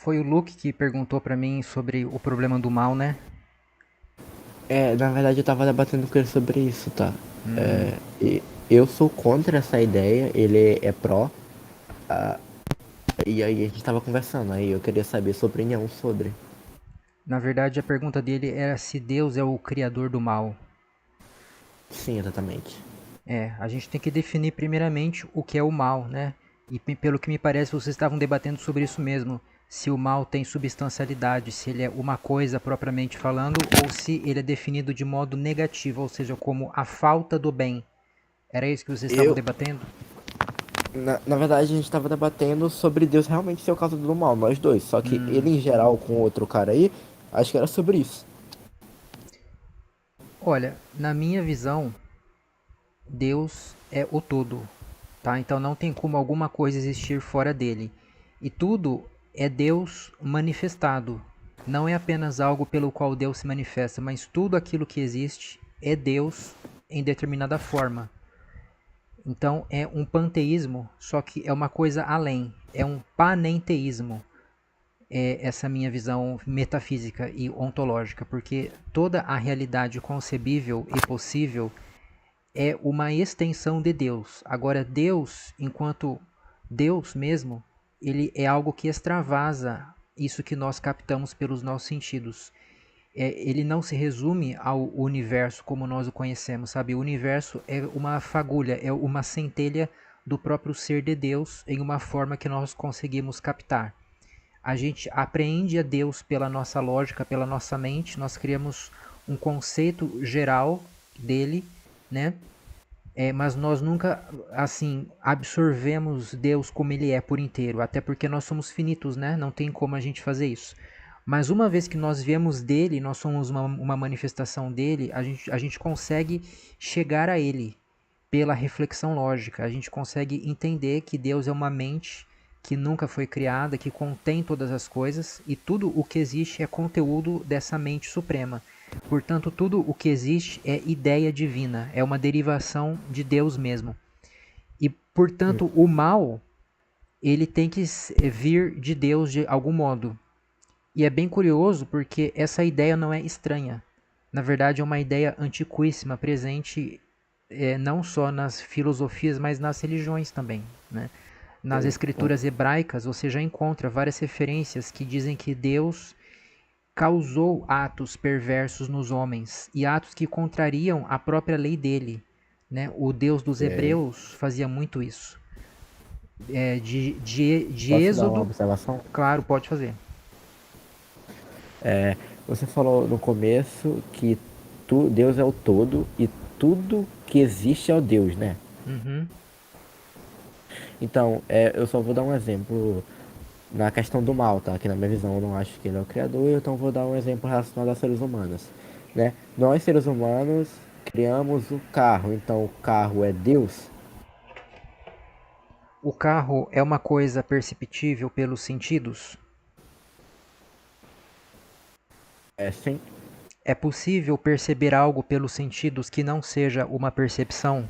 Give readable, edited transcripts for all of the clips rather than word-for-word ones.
Foi o Luke que perguntou pra mim sobre o problema do mal, né? Na verdade eu tava debatendo com ele sobre isso, tá? Hum, E eu sou contra essa ideia, ele é pró, e aí a gente tava conversando, aí eu queria saber sua opinião sobre. na verdade, a pergunta dele era se Deus é o criador do mal. Sim, exatamente. A gente tem que definir primeiramente o que é o mal, né? E pelo que me parece, vocês estavam debatendo sobre isso mesmo. Se o mal tem substancialidade, se ele é uma coisa propriamente falando, ou se ele é definido de modo negativo, ou seja, como a falta do bem. Era isso que vocês estavam Eu, debatendo? na verdade, a gente tava debatendo sobre Deus realmente ser o causa do mal, nós dois. Só que ele Hum, em geral com outro cara aí, acho que era sobre isso. olha, na minha visão, Deus é o todo, tá? Então não tem como alguma coisa existir fora dele. E tudo é Deus manifestado. Não é apenas algo pelo qual Deus se manifesta, mas tudo aquilo que existe é Deus em determinada forma. Então é um panteísmo, só que é uma coisa além, é um panenteísmo. É essa minha visão metafísica e ontológica, porque toda a realidade concebível e possível é uma extensão de Deus. Agora, Deus, enquanto Deus mesmo, ele é algo que extravasa isso que nós captamos pelos nossos sentidos. Ele não se resume ao universo como nós o conhecemos, sabe? O universo é uma fagulha, é uma centelha do próprio ser de Deus em uma forma que nós conseguimos captar. A gente apreende a Deus pela nossa lógica, pela nossa mente, nós criamos um conceito geral dele, né? Mas nós nunca, assim, absorvemos Deus como Ele é por inteiro, até porque nós somos finitos, né? Não tem como a gente fazer isso. Mas uma vez que nós viemos dele, nós somos uma manifestação dele, a gente consegue chegar a ele pela reflexão lógica. A gente consegue entender que Deus é uma mente que nunca foi criada, que contém todas as coisas, e tudo o que existe é conteúdo dessa mente suprema. Portanto, tudo o que existe é ideia divina, é uma derivação de Deus mesmo. E, Hum. portanto, o mal, ele tem que vir de Deus de algum modo. E é bem curioso porque essa ideia não é estranha. Na verdade, é uma ideia antiquíssima, presente não só nas filosofias, mas nas religiões também. Né? Nas Hum. escrituras hebraicas, você já encontra várias referências que dizem que Deus causou atos perversos nos homens e atos que contrariam a própria lei dele. Né? O Deus dos É, hebreus fazia muito isso. De posso dar uma Êxodo, observação? claro, pode fazer. Você falou no começo que Deus é o todo e tudo que existe é o Deus, né? Uhum. Então, eu só vou dar um exemplo na questão do mal, tá? Que na minha visão eu não acho que ele é o criador, então vou dar um exemplo relacionado a seres humanos, né? Nós, seres humanos, criamos o carro, então o carro é Deus? O carro é uma coisa perceptível pelos sentidos? É sim É possível perceber algo pelos sentidos que não seja uma percepção?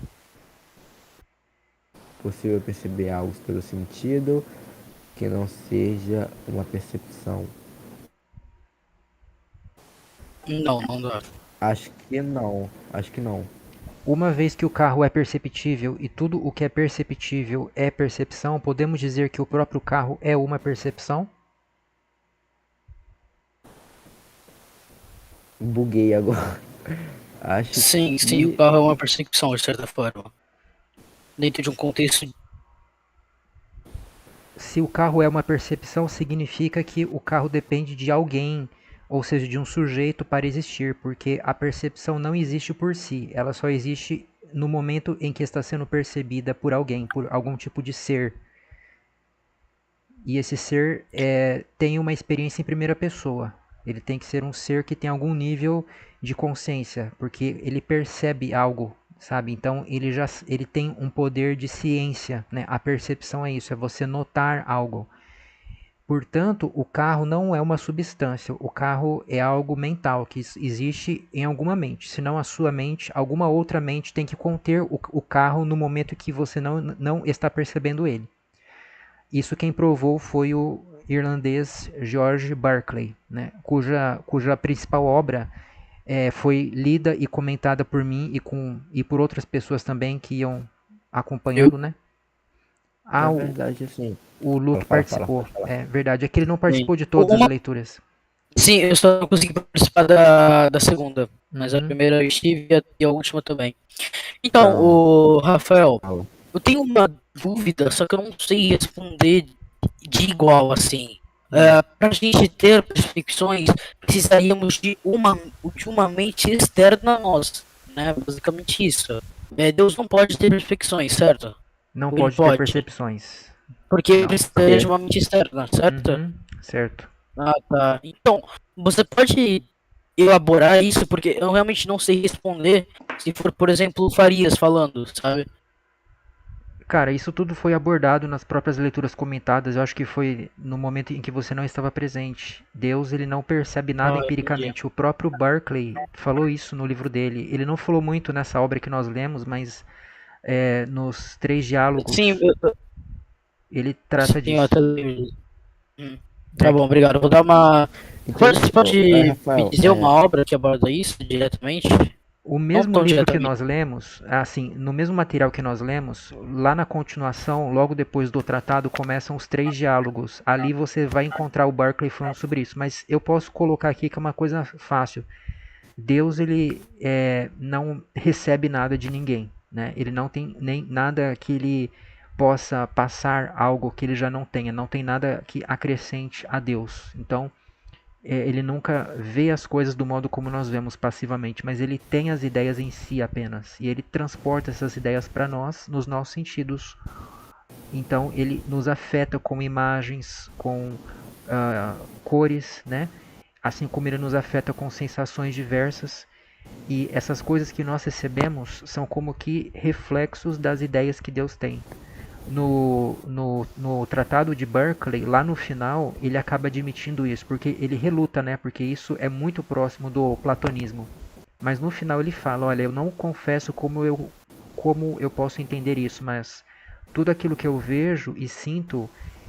possível perceber algo pelo sentido que não seja uma percepção. Não, não dá. Acho que não, acho que não. Uma vez que o carro é perceptível e tudo o que é perceptível é percepção, podemos dizer que o próprio carro é uma percepção? Buguei agora. Acho Sim, sim, o que carro é uma percepção, de certa forma. Dentro de um contexto. Se o carro é uma percepção, significa que o carro depende de alguém, ou seja, de um sujeito para existir, porque a percepção não existe por si, ela só existe no momento em que está sendo percebida por alguém, por algum tipo de ser. E esse ser tem uma experiência em primeira pessoa. Ele tem que ser um ser que tem algum nível de consciência, porque ele percebe algo, sabe? Então ele tem um poder de ciência, né? A percepção é isso, é você notar algo. Portanto, o carro não é uma substância, o carro é algo mental que existe em alguma mente. Senão a sua mente, alguma outra mente tem que conter o carro no momento que você não está percebendo ele. Isso quem provou foi o irlandês George Berkeley, né, cuja principal obra foi lida e comentada por mim e por outras pessoas também que iam Eu, acompanhando, né? Na Ah, verdade, assim. o Luke participou. Pode falar. É verdade, é que ele não sim. participou de todas as leituras. Sim, eu só não consegui participar da segunda, mas a Uhum. primeira eu estive e a última também. Então, Então, o Rafael, fala. eu tenho uma dúvida, só que eu não sei responder de igual assim. Hum. Para a gente ter percepções, precisaríamos de uma mente externa a nós, né? Basicamente isso. Deus não pode ter percepções, certo? Não Ou ele pode ter pode? percepções. Porque Não. precisaria de uma mente externa, certo? Uhum. Certo. Ah, tá. Então, você pode elaborar isso, porque eu realmente não sei responder se for, por exemplo, o Farias falando, sabe? Cara, isso tudo foi abordado nas próprias leituras comentadas. Eu acho que foi no momento em que você não estava presente. Deus, ele não percebe nada Ah, entendi. empiricamente. O próprio Berkeley falou isso no livro dele. Ele não falou muito nessa obra que nós lemos, mas nos três Sim, diálogos ele trata sim, eu disso. até lembro. Hum, tá É, bom, obrigado. Eu vou dar uma. Então, Você tipo, pode me Rafael, dizer uma obra que aborda isso diretamente? o Não mesmo tão livro que diretamente. nós lemos, assim, no mesmo material que nós lemos, lá na continuação, logo depois do tratado, começam os três diálogos. Ali você vai encontrar o Berkeley falando sobre isso. Mas eu posso colocar aqui que é uma coisa fácil. Deus, ele não recebe nada de ninguém, né? Ele não tem nem nada que ele possa passar algo que ele já não tenha. Não tem nada que acrescente a Deus. Então, ele nunca vê as coisas do modo como nós vemos passivamente, mas ele tem as ideias em si apenas. E ele transporta essas ideias para nós nos nossos sentidos. Então ele nos afeta com imagens, com cores, né? Assim como ele nos afeta com sensações diversas. E essas coisas que nós recebemos são como que reflexos das ideias que Deus tem. No Tratado de Berkeley, lá no final, ele acaba admitindo isso, porque ele reluta, né? Porque isso é muito próximo do platonismo. Mas no final ele fala, olha, eu não confesso como eu posso entender isso, mas tudo aquilo que eu vejo e sinto,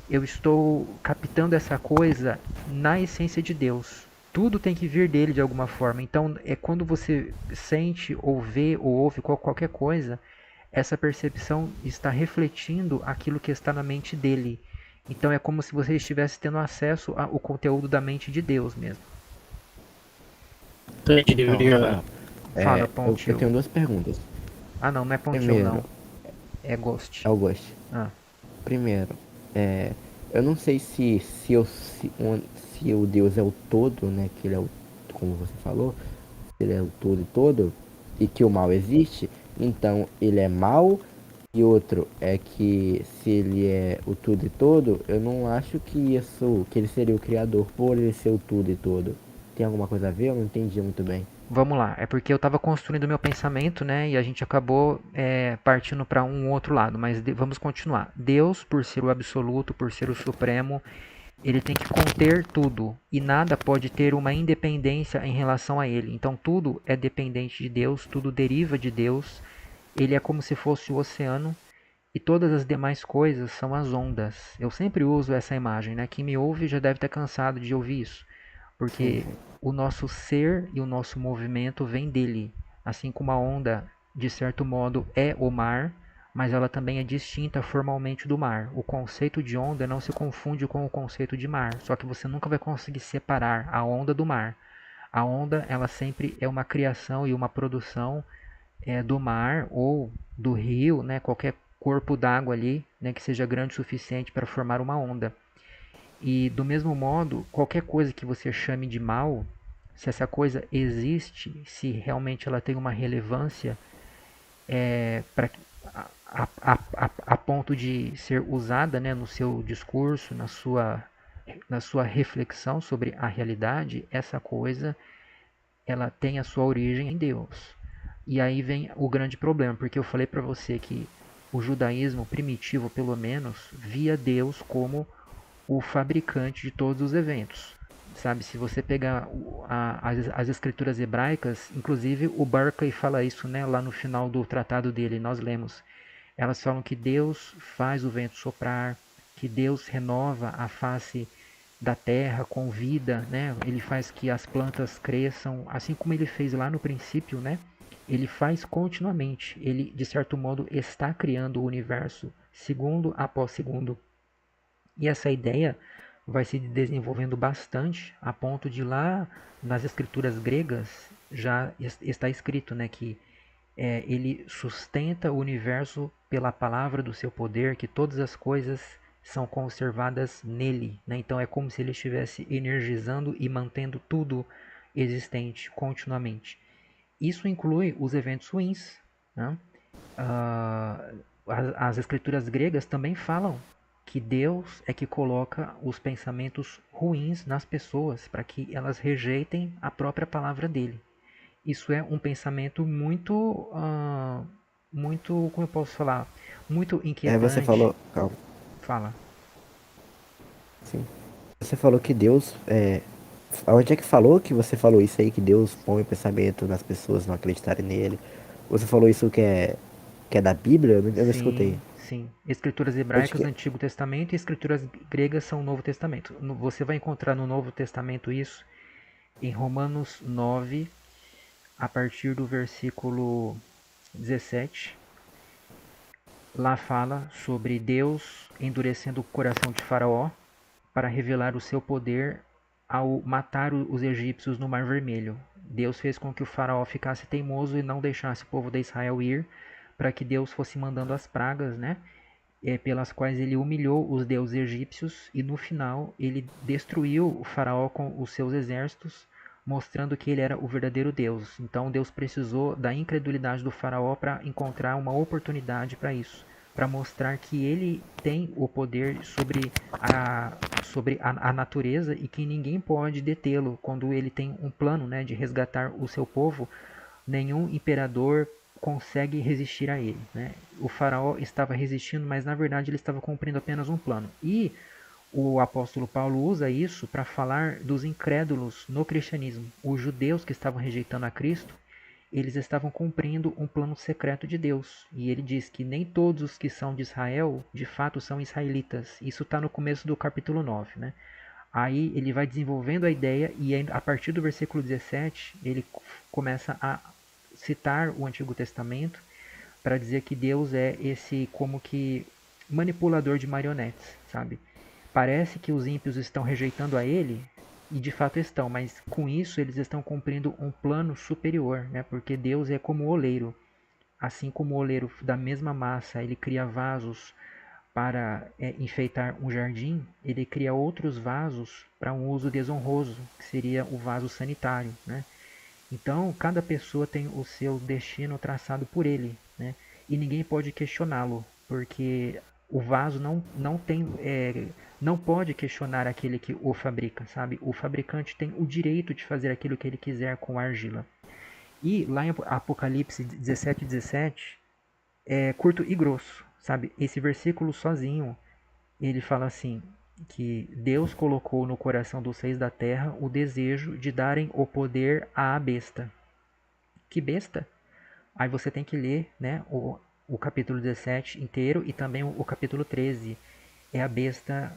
eu estou captando essa coisa na essência de Deus. Tudo tem que vir dele de alguma forma. Então, é quando você sente ou vê ou ouve qualquer coisa, essa percepção está refletindo aquilo que está na mente dele. Então é como se você estivesse tendo acesso ao conteúdo da mente de Deus mesmo. Entendi, então, obrigado. Rafael, Fala, eu Pontil. tenho duas perguntas. Ah, não, não é Pontil, Primeiro, não. É Ghost. é o Ghost. Ah, Primeiro, é, eu não sei se o Deus é o todo, né? Que ele é o, como você falou, se ele é o todo e todo, e que o mal existe, então ele é mal. E outro é que se ele é o tudo e todo, eu não acho que ele seria o criador por ele ser o tudo e todo. Tem alguma coisa a ver? Eu não entendi muito bem. vamos lá. É porque eu estava construindo meu pensamento, né? E a gente acabou partindo para um outro lado. Mas vamos continuar. Deus, por ser o absoluto, por ser o supremo, ele tem que conter tudo e nada pode ter uma independência em relação a ele. Então tudo é dependente de Deus, tudo deriva de Deus. Ele é como se fosse o oceano e todas as demais coisas são as ondas. Eu sempre uso essa imagem, né? Quem me ouve já deve estar cansado de ouvir isso, Sim, porque sim. o nosso ser e o nosso movimento vem dele, assim como a onda, de certo modo, é o mar, mas ela também é distinta formalmente do mar. O conceito de onda não se confunde com o conceito de mar, só que você nunca vai conseguir separar a onda do mar. A onda, ela sempre é uma criação e uma produção do mar ou do rio, né, qualquer corpo d'água ali, né, que seja grande o suficiente para formar uma onda. E do mesmo modo, qualquer coisa que você chame de mal, se essa coisa existe, se realmente ela tem uma relevância para a ponto de ser usada, né, no seu discurso, na sua reflexão sobre a realidade, essa coisa ela tem a sua origem em Deus. E aí vem o grande problema, porque eu falei para você que o judaísmo primitivo, pelo menos, via Deus como o fabricante de todos os eventos. Sabe, se você pegar as escrituras hebraicas, inclusive o Berkeley fala isso, né, lá no final do tratado dele, nós lemos. Elas falam que Deus faz o vento soprar, que Deus renova a face da terra com vida, né? Ele faz que as plantas cresçam, assim como ele fez lá no princípio, né? Ele faz continuamente. Ele, de certo modo, está criando o universo segundo após segundo. E essa ideia vai se desenvolvendo bastante a ponto de lá nas escrituras gregas já está escrito, né, que ele sustenta o universo pela palavra do seu poder, que todas as coisas são conservadas nele, né? Então é como se ele estivesse energizando e mantendo tudo existente continuamente. Isso inclui os eventos ruins, né? Ah, as escrituras gregas também falam que Deus é que coloca os pensamentos ruins nas pessoas para que elas rejeitem a própria palavra dele. Isso é um pensamento muito, como eu posso falar, muito Você inquietante. falou, calma, Fala. sim. Você falou que Deus, onde é que falou que você falou isso aí, que Deus põe o pensamento nas pessoas não acreditarem nele? Você falou isso que é da Bíblia? Eu não escutei. Sim, sim. Escrituras Onde hebraicas, que... Antigo Testamento, e escrituras gregas são o Novo Testamento. Você vai encontrar no Novo Testamento isso em Romanos 9, a partir do versículo 17. Lá fala sobre Deus endurecendo o coração de Faraó para revelar o seu poder ao matar os egípcios no Mar Vermelho. Deus fez com que o faraó ficasse teimoso e não deixasse o povo de Israel ir, para que Deus fosse mandando as pragas, né? Pelas quais ele humilhou os deuses egípcios e no final ele destruiu o faraó com os seus exércitos, mostrando que ele era o verdadeiro Deus. Então Deus precisou da incredulidade do faraó para encontrar uma oportunidade para isso, para mostrar que ele tem o poder sobre a natureza e que ninguém pode detê-lo quando ele tem um plano, né, de resgatar o seu povo. Nenhum imperador consegue resistir a ele, né? O faraó estava resistindo, mas na verdade ele estava cumprindo apenas um plano. E o apóstolo Paulo usa isso para falar dos incrédulos no cristianismo. Os judeus que estavam rejeitando a Cristo, eles estavam cumprindo um plano secreto de Deus. E ele diz que nem todos os que são de Israel, de fato, são israelitas. Isso está no começo do capítulo 9, né? Aí ele vai desenvolvendo a ideia e a partir do versículo 17 ele começa a citar o Antigo Testamento para dizer que Deus é esse como que manipulador de marionetes, sabe? Parece que os ímpios estão rejeitando a ele, e de fato estão, mas com isso eles estão cumprindo um plano superior, né? Porque Deus é como o oleiro. Assim como o oleiro da mesma massa, ele cria vasos para enfeitar um jardim, ele cria outros vasos para um uso desonroso, que seria o vaso sanitário, né? Então, cada pessoa tem o seu destino traçado por ele, né? E ninguém pode questioná-lo, porque o vaso não pode questionar aquele que o fabrica, sabe? O fabricante tem o direito de fazer aquilo que ele quiser com a argila. E lá em Apocalipse 17:17 é curto e grosso, sabe? Esse versículo sozinho, ele fala assim, que Deus colocou no coração dos reis da terra o desejo de darem o poder à besta. Que besta? Aí você tem que ler, né, o capítulo 17 inteiro e também o capítulo 13. É a besta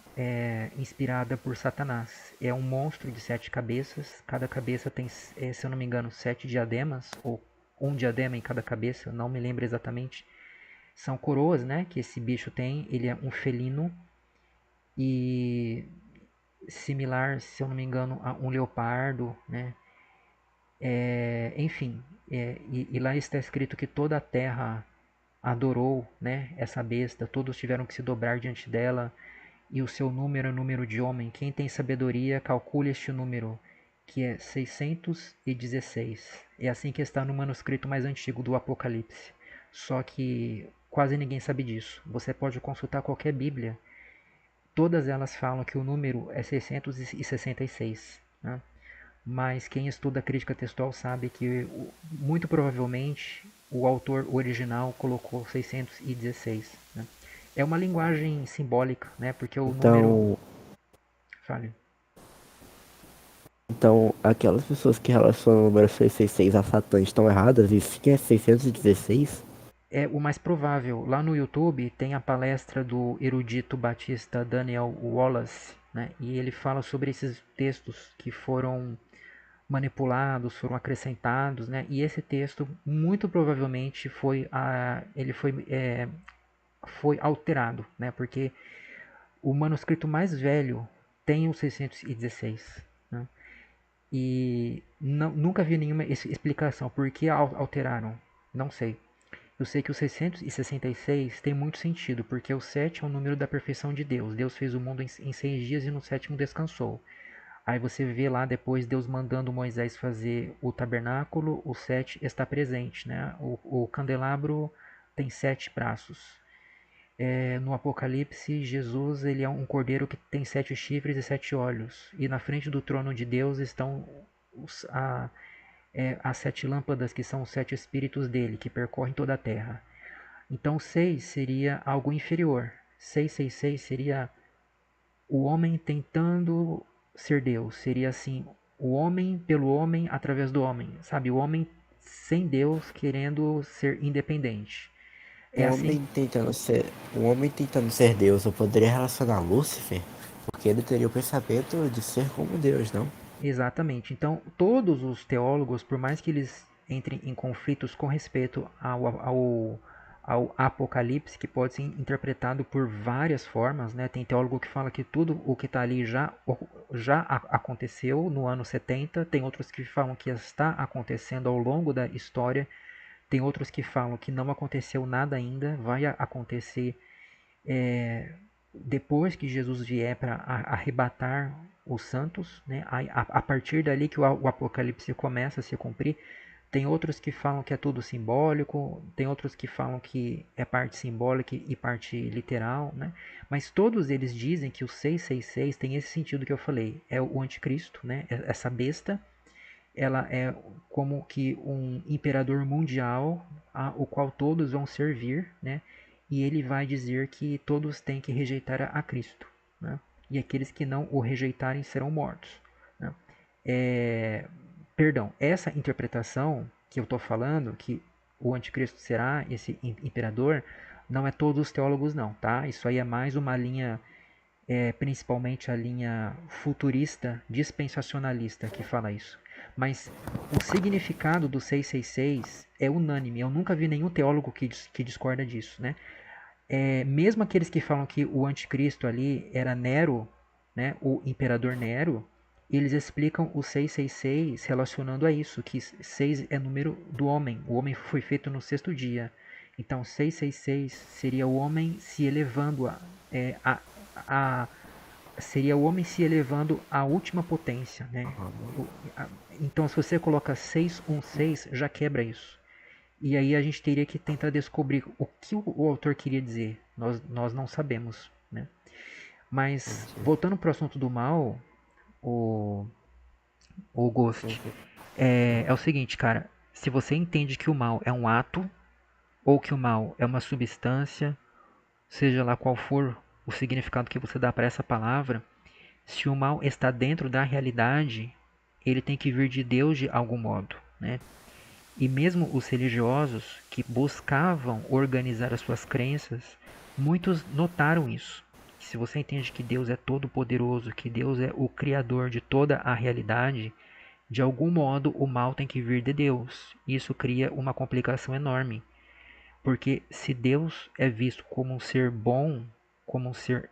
inspirada por Satanás. É um monstro de 7 cabeças. Cada cabeça tem, se eu não me engano, 7 diademas, ou um diadema em cada cabeça, não me lembro exatamente. São coroas, né, que esse bicho tem. Ele é um felino e similar, se eu não me engano, a um leopardo, né? Enfim, e lá está escrito que toda a terra adorou, né, essa besta, todos tiveram que se dobrar diante dela, e o seu número é o número de homem. Quem tem sabedoria, calcule este número, que é 616. É assim que está no manuscrito mais antigo do Apocalipse. Só que quase ninguém sabe disso. Você pode consultar qualquer Bíblia. Todas elas falam que o número é 666, né? Mas quem estuda crítica textual sabe que muito provavelmente o autor original colocou 616, né? É uma linguagem simbólica, né? Porque o número... Então, Fale. então, aquelas pessoas que relacionam o número 666 a Satã estão erradas, e sim é 616? É o mais provável. Lá no YouTube tem a palestra do erudito batista Daniel Wallace. né? E ele fala sobre esses textos que foram manipulados, foram acrescentados, né? E esse texto muito provavelmente foi alterado, né? Porque o manuscrito mais velho tem o 616, né? E nunca vi nenhuma explicação por que alteraram. Não sei. Eu sei que o 666 tem muito sentido, porque o 7 é o número da perfeição de Deus. Deus fez o mundo em 6 dias e no sétimo descansou. Aí você vê lá depois Deus mandando Moisés fazer o tabernáculo, o 7 está presente, né? O candelabro tem 7 braços. No Apocalipse, Jesus ele é um cordeiro que tem 7 chifres e 7 olhos. E na frente do trono de Deus estão as 7 lâmpadas, que são os 7 espíritos dele, que percorrem toda a terra. Então 6 seria algo inferior. 666 seria o homem tentando ser Deus. Seria assim, o homem pelo homem através do homem. Sabe, o homem sem Deus querendo ser independente. É Um assim. homem tentando ser, um homem tentando ser Deus, eu poderia relacionar Lúcifer, porque ele teria o pensamento de ser como Deus, não? Exatamente. Então, todos os teólogos, por mais que eles entrem em conflitos com respeito ao Apocalipse, que pode ser interpretado por várias formas, né? Tem teólogo que fala que tudo o que está ali já aconteceu no ano 70, tem outros que falam que está acontecendo ao longo da história, tem outros que falam que não aconteceu nada ainda, vai acontecer depois que Jesus vier para arrebatar os santos, né? A partir dali que o Apocalipse começa a se cumprir. Tem outros que falam que é tudo simbólico, tem outros que falam que é parte simbólica e parte literal, né? Mas todos eles dizem que o 666 tem esse sentido que eu falei, é o anticristo, né? Essa besta, ela é como que um imperador mundial, o qual todos vão servir, né? E ele vai dizer que todos têm que rejeitar a Cristo, né? E aqueles que não o rejeitarem serão mortos, né? Perdão, essa interpretação que eu estou falando, que o anticristo será esse imperador, não é todos os teólogos não, tá? Isso aí é mais uma linha, principalmente a linha futurista, dispensacionalista que fala isso. Mas o significado do 666 é unânime. Eu nunca vi nenhum teólogo que discorda disso, né? Mesmo aqueles que falam que o anticristo ali era Nero, né, o imperador Nero, eles explicam o 666 relacionando a isso, que 6 é número do homem. O homem foi feito no sexto dia. Então 666 seria o homem se elevando a seria o homem se elevando à última potência, né? Então se você coloca 616 já quebra isso. E aí a gente teria que tentar descobrir o que o autor queria dizer. Nós não sabemos, né? Mas voltando para o assunto do mal, o, o Ghost, é o seguinte, cara. Se você entende que o mal é um ato, ou que o mal é uma substância, seja lá qual for o significado que você dá para essa palavra, se o mal está dentro da realidade, ele tem que vir de Deus de algum modo, né? E mesmo os religiosos que buscavam organizar as suas crenças, muitos notaram isso. Se você entende que Deus é todo poderoso, que Deus é o criador de toda a realidade, de algum modo o mal tem que vir de Deus. Isso cria uma complicação enorme. Porque se Deus é visto como um ser bom, como um ser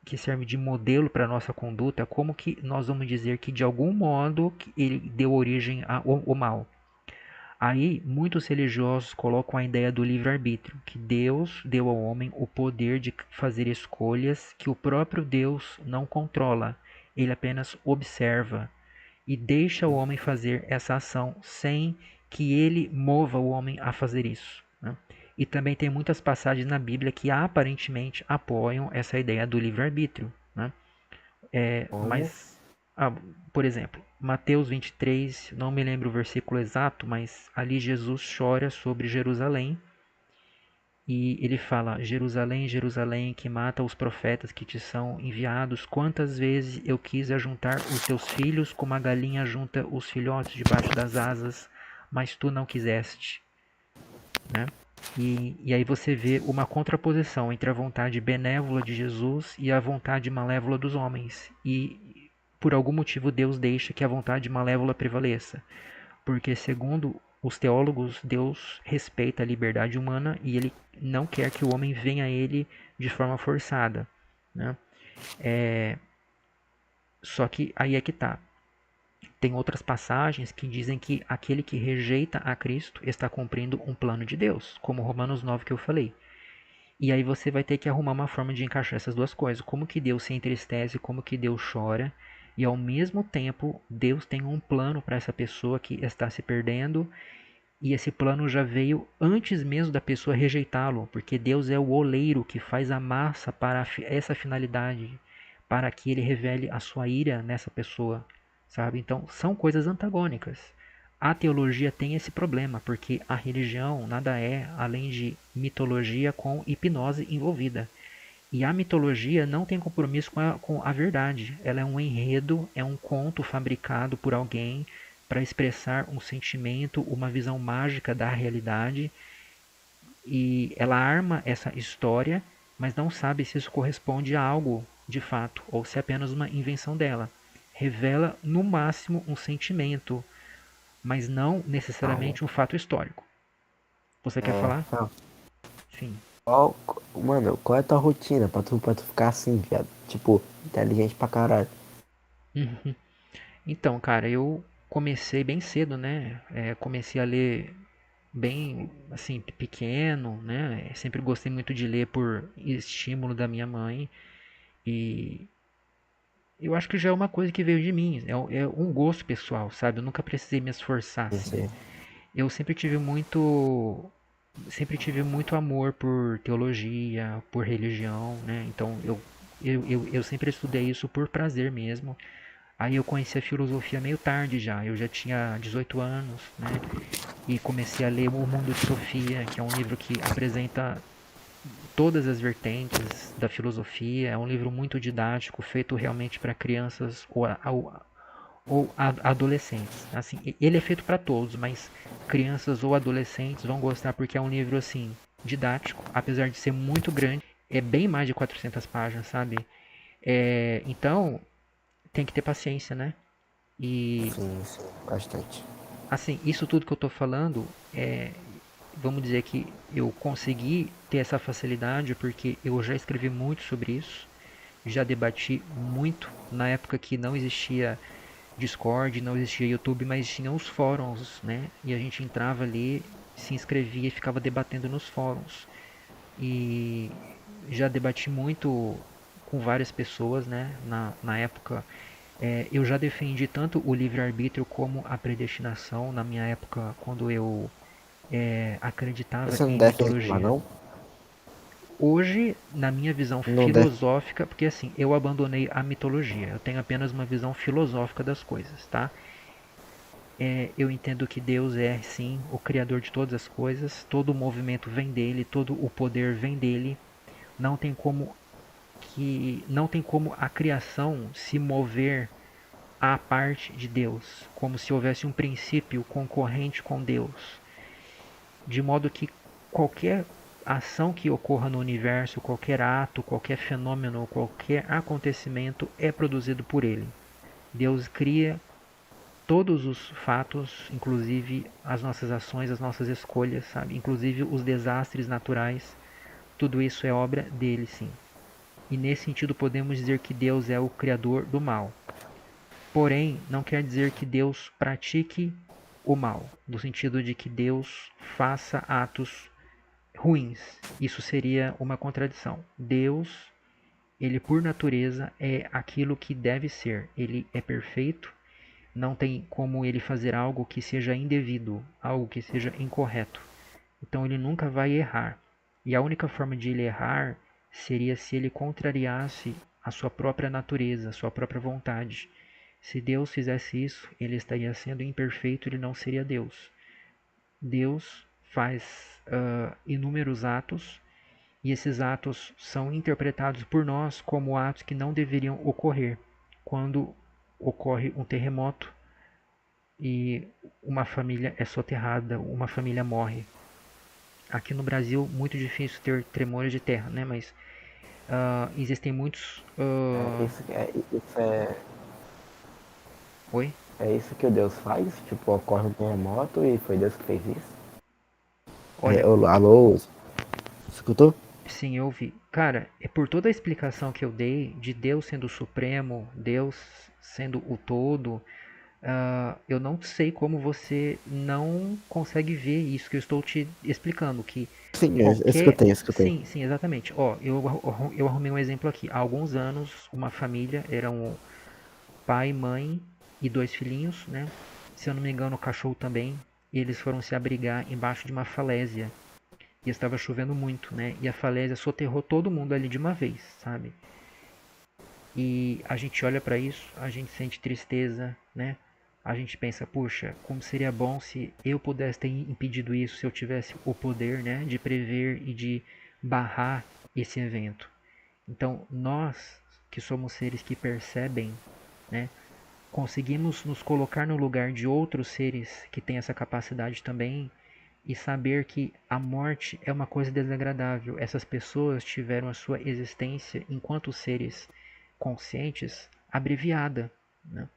que serve de modelo para a nossa conduta, como que nós vamos dizer que de algum modo ele deu origem ao mal? Aí muitos religiosos colocam a ideia do livre-arbítrio, que Deus deu ao homem o poder de fazer escolhas que o próprio Deus não controla, ele apenas observa e deixa o homem fazer essa ação sem que ele mova o homem a fazer isso, né? E também tem muitas passagens na Bíblia que aparentemente apoiam essa ideia do livre-arbítrio, né? Como? Mas, ah, por exemplo, Mateus 23, não me lembro o versículo exato, mas ali Jesus chora sobre Jerusalém e ele fala: Jerusalém, Jerusalém, que mata os profetas que te são enviados, quantas vezes eu quis ajuntar os teus filhos como a galinha junta os filhotes debaixo das asas, mas tu não quiseste, né? E aí você vê uma contraposição entre a vontade benévola de Jesus e a vontade malévola dos homens. E por algum motivo Deus deixa que a vontade malévola prevaleça. Porque, segundo os teólogos, Deus respeita a liberdade humana e ele não quer que o homem venha a ele de forma forçada. Né? Só que aí é que tá. Tem outras passagens que dizem que aquele que rejeita a Cristo está cumprindo um plano de Deus, como Romanos 9 que eu falei. E aí você vai ter que arrumar uma forma de encaixar essas duas coisas. Como que Deus se entristece, como que Deus chora, e ao mesmo tempo Deus tem um plano para essa pessoa que está se perdendo, e esse plano já veio antes mesmo da pessoa rejeitá-lo, porque Deus é o oleiro que faz a massa para essa finalidade, para que ele revele a sua ira nessa pessoa, sabe? Então, são coisas antagônicas. A teologia tem esse problema, porque a religião nada é além de mitologia com hipnose envolvida. E a mitologia não tem compromisso com a verdade. Ela é um enredo, é um conto fabricado por alguém para expressar um sentimento, uma visão mágica da realidade. E ela arma essa história, mas não sabe se isso corresponde a algo de fato ou se é apenas uma invenção dela. Revela no máximo um sentimento, mas não Ah, necessariamente um fato histórico. Você quer é. falar? Não. Sim. Mano, qual é a tua rotina pra tu ficar assim, viado? Tipo, inteligente pra caralho. Uhum. Então, cara, eu comecei bem cedo, né? Comecei a ler bem, assim, pequeno, né? Sempre gostei muito de ler por estímulo da minha mãe. E eu acho que já é uma coisa que veio de mim. É um gosto pessoal, sabe? Eu nunca precisei me esforçar, assim. Esse, Eu sempre tive muito amor por teologia, por religião, né? Então eu sempre estudei isso por prazer mesmo. Aí eu conheci a filosofia meio tarde já, eu já tinha 18 anos, né? E comecei a ler O Mundo de Sofia, que é um livro que apresenta todas as vertentes da filosofia. É um livro muito didático, feito realmente para crianças ou adolescentes. Assim, ele é feito para todos, mas crianças ou adolescentes vão gostar porque é um livro assim didático, apesar de ser muito grande. É bem mais de 400 páginas, sabe? Então tem que ter paciência, né? E sim, bastante. assim, isso tudo que eu tô falando vamos dizer que eu consegui ter essa facilidade porque eu já escrevi muito sobre isso, já debati muito na época que não existia Discord, não existia YouTube, mas tinha os fóruns, né? E a gente entrava ali, se inscrevia e ficava debatendo nos fóruns. E já debati muito com várias pessoas, né? Na época, eu já defendi tanto o livre-arbítrio como a predestinação na minha época, quando eu acreditava Você não em defende mais mitologia. não? Hoje, na minha visão Não def... filosófica, porque assim, eu abandonei a mitologia, eu tenho apenas uma visão filosófica das coisas, tá? Eu entendo que Deus é, sim, o criador de todas as coisas, todo o movimento vem dele, todo o poder vem dele. Não tem como não tem como a criação se mover à parte de Deus, como se houvesse um princípio concorrente com Deus, de modo que qualquer ação que ocorra no universo, qualquer ato, qualquer fenômeno, qualquer acontecimento é produzido por ele. Deus cria todos os fatos, inclusive as nossas ações, as nossas escolhas, sabe? Inclusive os desastres naturais, tudo isso é obra dele, sim. E nesse sentido podemos dizer que Deus é o criador do mal. Porém, não quer dizer que Deus pratique o mal, no sentido de que Deus faça atos ruins. Isso seria uma contradição. Deus, ele por natureza é aquilo que deve ser. Ele é perfeito. Não tem como ele fazer algo que seja indevido, algo que seja incorreto. Então ele nunca vai errar. E a única forma de ele errar seria se ele contrariasse a sua própria natureza, a sua própria vontade. Se Deus fizesse isso, ele estaria sendo imperfeito, ele não seria Deus. Deus faz inúmeros atos e esses atos são interpretados por nós como atos que não deveriam ocorrer. Quando ocorre um terremoto, e uma família é soterrada, uma família morre. Aqui no Brasil, muito difícil ter tremores de terra, né? Mas existem muitos. Oi? É isso que o Deus faz? Tipo, ocorre um terremoto e foi Deus que fez isso? Olha, Alô? Escutou? sim, eu ouvi. Cara, é por toda a explicação que eu dei de Deus sendo o Supremo, Deus sendo o todo, eu não sei como você não consegue ver isso que eu estou te explicando, que Sim, eu qualquer. escutei, escutei. Sim, sim, exatamente. Ó, eu arrumei um exemplo aqui. Há alguns anos, uma família, eram pai, mãe e dois filhinhos, né? Se eu não me engano, o cachorro também. E eles foram se abrigar embaixo de uma falésia. E estava chovendo muito, né? E a falésia soterrou todo mundo ali de uma vez, sabe? E a gente olha para isso, a gente sente tristeza, né? A gente pensa, puxa, como seria bom se eu pudesse ter impedido isso, se eu tivesse o poder, né, de prever e de barrar esse evento. Então, nós que somos seres que percebem, né, conseguimos nos colocar no lugar de outros seres que têm essa capacidade também e saber que a morte é uma coisa desagradável. Essas pessoas tiveram a sua existência enquanto seres conscientes abreviada, né?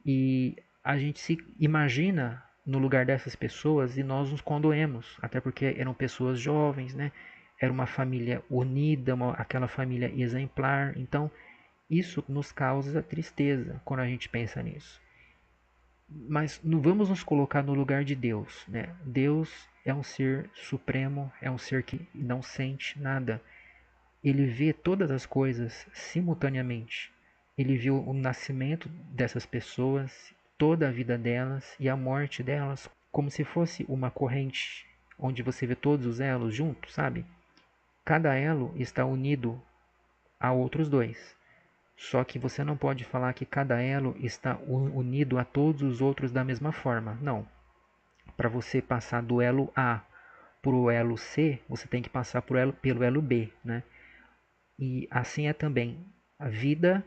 E a gente se imagina no lugar dessas pessoas e nós nos condoemos, até porque eram pessoas jovens, né? Era uma família unida, aquela família exemplar. Então, isso nos causa tristeza quando a gente pensa nisso. Mas não vamos nos colocar no lugar de Deus, né? Deus é um ser supremo, é um ser que não sente nada. Ele vê todas as coisas simultaneamente. Ele viu o nascimento dessas pessoas, toda a vida delas e a morte delas, como se fosse uma corrente onde você vê todos os elos juntos, sabe? Cada elo está unido a outros dois. Só que você não pode falar que cada elo está unido a todos os outros da mesma forma. Não. Para você passar do elo A para o elo C, você tem que passar pelo elo B, né? E assim é também a vida,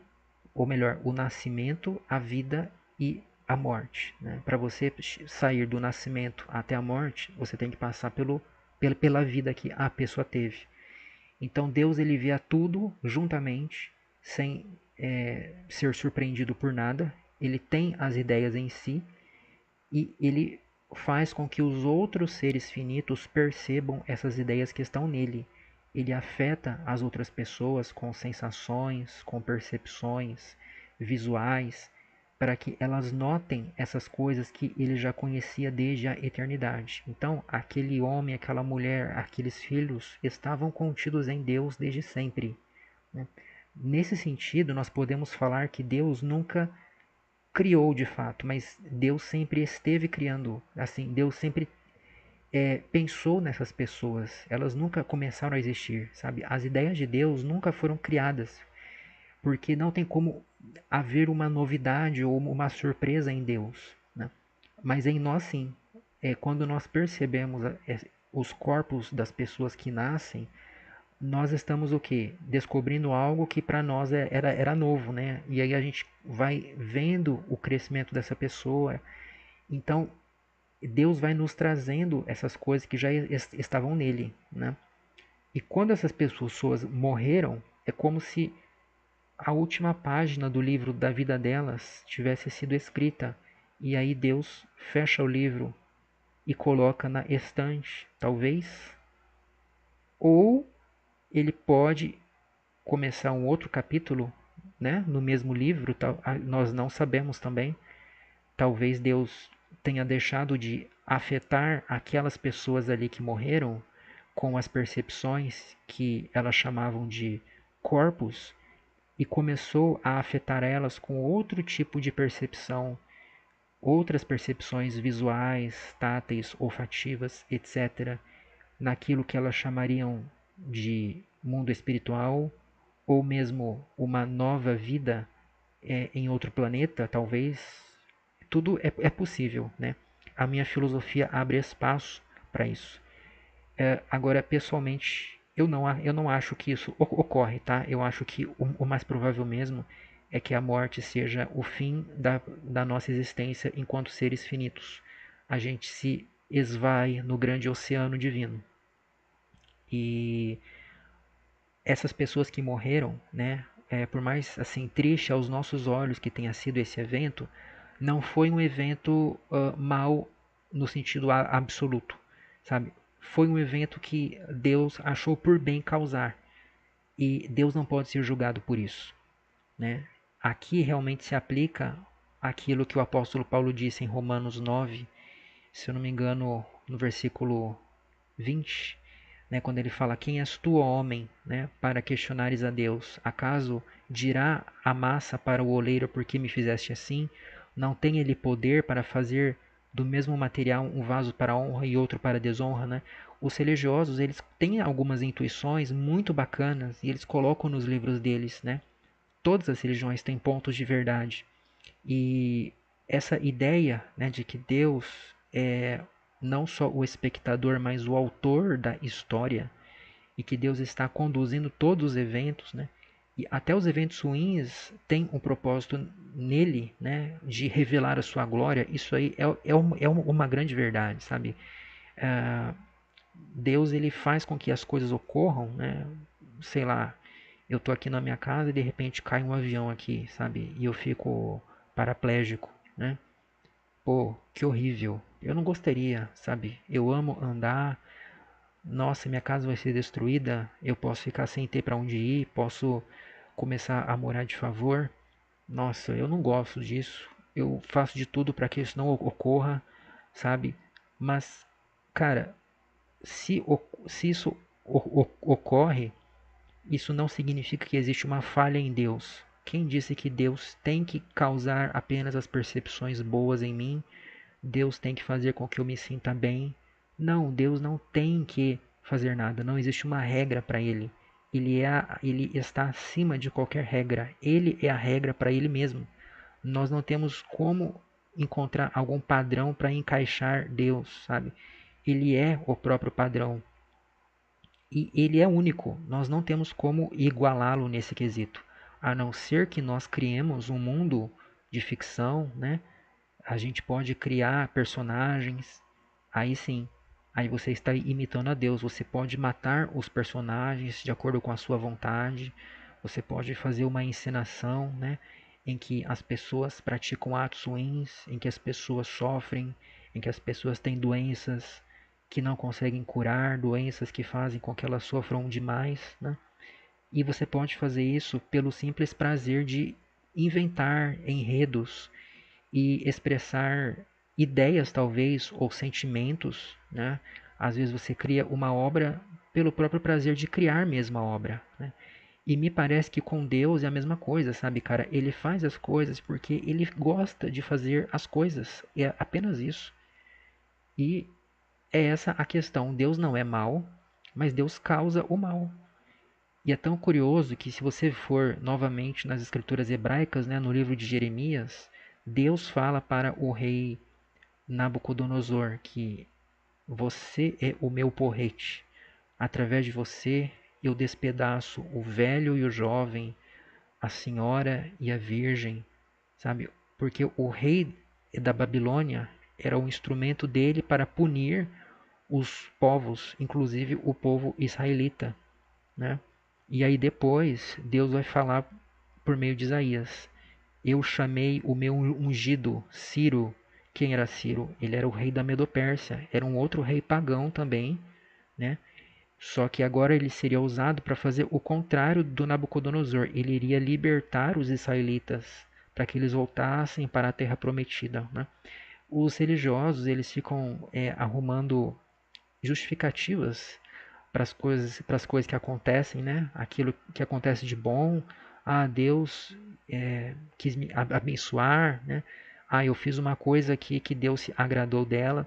ou melhor, o nascimento, a vida e a morte, né? Para você sair do nascimento até a morte, você tem que passar pela vida que a pessoa teve. Então Deus ele vê tudo juntamente, sem ser surpreendido por nada. Ele tem as ideias em si e ele faz com que os outros seres finitos percebam essas ideias que estão nele. Ele afeta as outras pessoas com sensações, com percepções visuais, para que elas notem essas coisas que ele já conhecia desde a eternidade. Então, aquele homem, aquela mulher, aqueles filhos estavam contidos em Deus desde sempre, né? Nesse sentido, nós podemos falar que Deus nunca criou de fato, mas Deus sempre esteve criando. Assim, Deus sempre pensou nessas pessoas. Elas nunca começaram a existir, sabe? As ideias de Deus nunca foram criadas, porque não tem como haver uma novidade ou uma surpresa em Deus, né? Mas em nós sim. Quando nós percebemos os corpos das pessoas que nascem, nós estamos o quê? Descobrindo algo que para nós era novo, né? E aí a gente vai vendo o crescimento dessa pessoa. Então, Deus vai nos trazendo essas coisas que já estavam nele, né? E quando essas pessoas morreram, é como se a última página do livro da vida delas tivesse sido escrita. E aí Deus fecha o livro e coloca na estante, talvez. Ou ele pode começar um outro capítulo, né, no mesmo livro, nós não sabemos também. Talvez Deus tenha deixado de afetar aquelas pessoas ali que morreram com as percepções que elas chamavam de corpos e começou a afetar elas com outro tipo de percepção, outras percepções visuais, táteis, olfativas, etc., naquilo que elas chamariam de mundo espiritual ou mesmo uma nova vida em outro planeta, talvez. Tudo é possível, né? A minha filosofia abre espaço para isso. Agora, pessoalmente, eu não acho que isso ocorre, tá? Eu acho que o mais provável mesmo é que a morte seja o fim da nossa existência enquanto seres finitos. A gente se esvai no grande oceano divino. E essas pessoas que morreram, né, por mais assim triste aos nossos olhos que tenha sido esse evento, não foi um evento mal no sentido absoluto, sabe? Foi um evento que Deus achou por bem causar e Deus não pode ser julgado por isso, né? Aqui realmente se aplica aquilo que o apóstolo Paulo disse em Romanos 9, se eu não me engano, no versículo 20, né, quando ele fala: quem és tu, ó homem, né, para questionares a Deus? Acaso dirá a massa para o oleiro: por que me fizeste assim? Não tem ele poder para fazer do mesmo material um vaso para honra e outro para desonra, né? Os religiosos, eles têm algumas intuições muito bacanas e eles colocam nos livros deles, né? Todas as religiões têm pontos de verdade. E essa ideia, né, de que Deus é não só o espectador, mas o autor da história, e que Deus está conduzindo todos os eventos, né? E até os eventos ruins têm um propósito nele, né? De revelar a sua glória. Isso aí é uma grande verdade, sabe? Ah, Deus ele faz com que as coisas ocorram, né? Sei lá, eu tô aqui na minha casa e de repente cai um avião aqui, sabe? E eu fico paraplégico, né? Pô, que horrível. Eu não gostaria, sabe? Eu amo andar. Nossa, minha casa vai ser destruída. Eu posso ficar sem ter para onde ir. Posso começar a morar de favor. Nossa, eu não gosto disso. Eu faço de tudo para que isso não ocorra, sabe? Mas, cara, se isso ocorre, isso não significa que existe uma falha em Deus. Quem disse que Deus tem que causar apenas as percepções boas em mim? Deus tem que fazer com que eu me sinta bem. Não, Deus não tem que fazer nada. Não existe uma regra para ele. Ele está acima de qualquer regra. Ele é a regra para ele mesmo. Nós não temos como encontrar algum padrão para encaixar Deus, sabe? Ele é o próprio padrão. E ele é único. Nós não temos como igualá-lo nesse quesito. A não ser que nós criemos um mundo de ficção, né? A gente pode criar personagens, aí sim, aí você está imitando a Deus. Você pode matar os personagens de acordo com a sua vontade. Você pode fazer uma encenação, né, em que as pessoas praticam atos ruins, em que as pessoas sofrem, em que as pessoas têm doenças que não conseguem curar, doenças que fazem com que elas sofram demais, né? E você pode fazer isso pelo simples prazer de inventar enredos e expressar ideias talvez ou sentimentos, né? Às vezes você cria uma obra pelo próprio prazer de criar mesmo a obra, né? E me parece que com Deus é a mesma coisa, sabe, cara? Ele faz as coisas porque ele gosta de fazer as coisas. É apenas isso. E é essa a questão. Deus não é mal, mas Deus causa o mal. E é tão curioso que se você for novamente nas escrituras hebraicas, né, no livro de Jeremias, Deus fala para o rei Nabucodonosor que você é o meu porrete. Através de você eu despedaço o velho e o jovem, a senhora e a virgem, sabe? Porque o rei da Babilônia era um instrumento dele para punir os povos, inclusive o povo israelita, né? E aí depois Deus vai falar por meio de Isaías: eu chamei o meu ungido, Ciro. Quem era Ciro? Ele era o rei da Medopérsia, era um outro rei pagão também, né? Só que agora ele seria usado para fazer o contrário do Nabucodonosor. Ele iria libertar os israelitas para que eles voltassem para a terra prometida, né? Os religiosos eles ficam arrumando justificativas para as coisas que acontecem, né? Aquilo que acontece de bom. Ah, Deus quis me abençoar, né? Ah, eu fiz uma coisa aqui que Deus se agradou dela.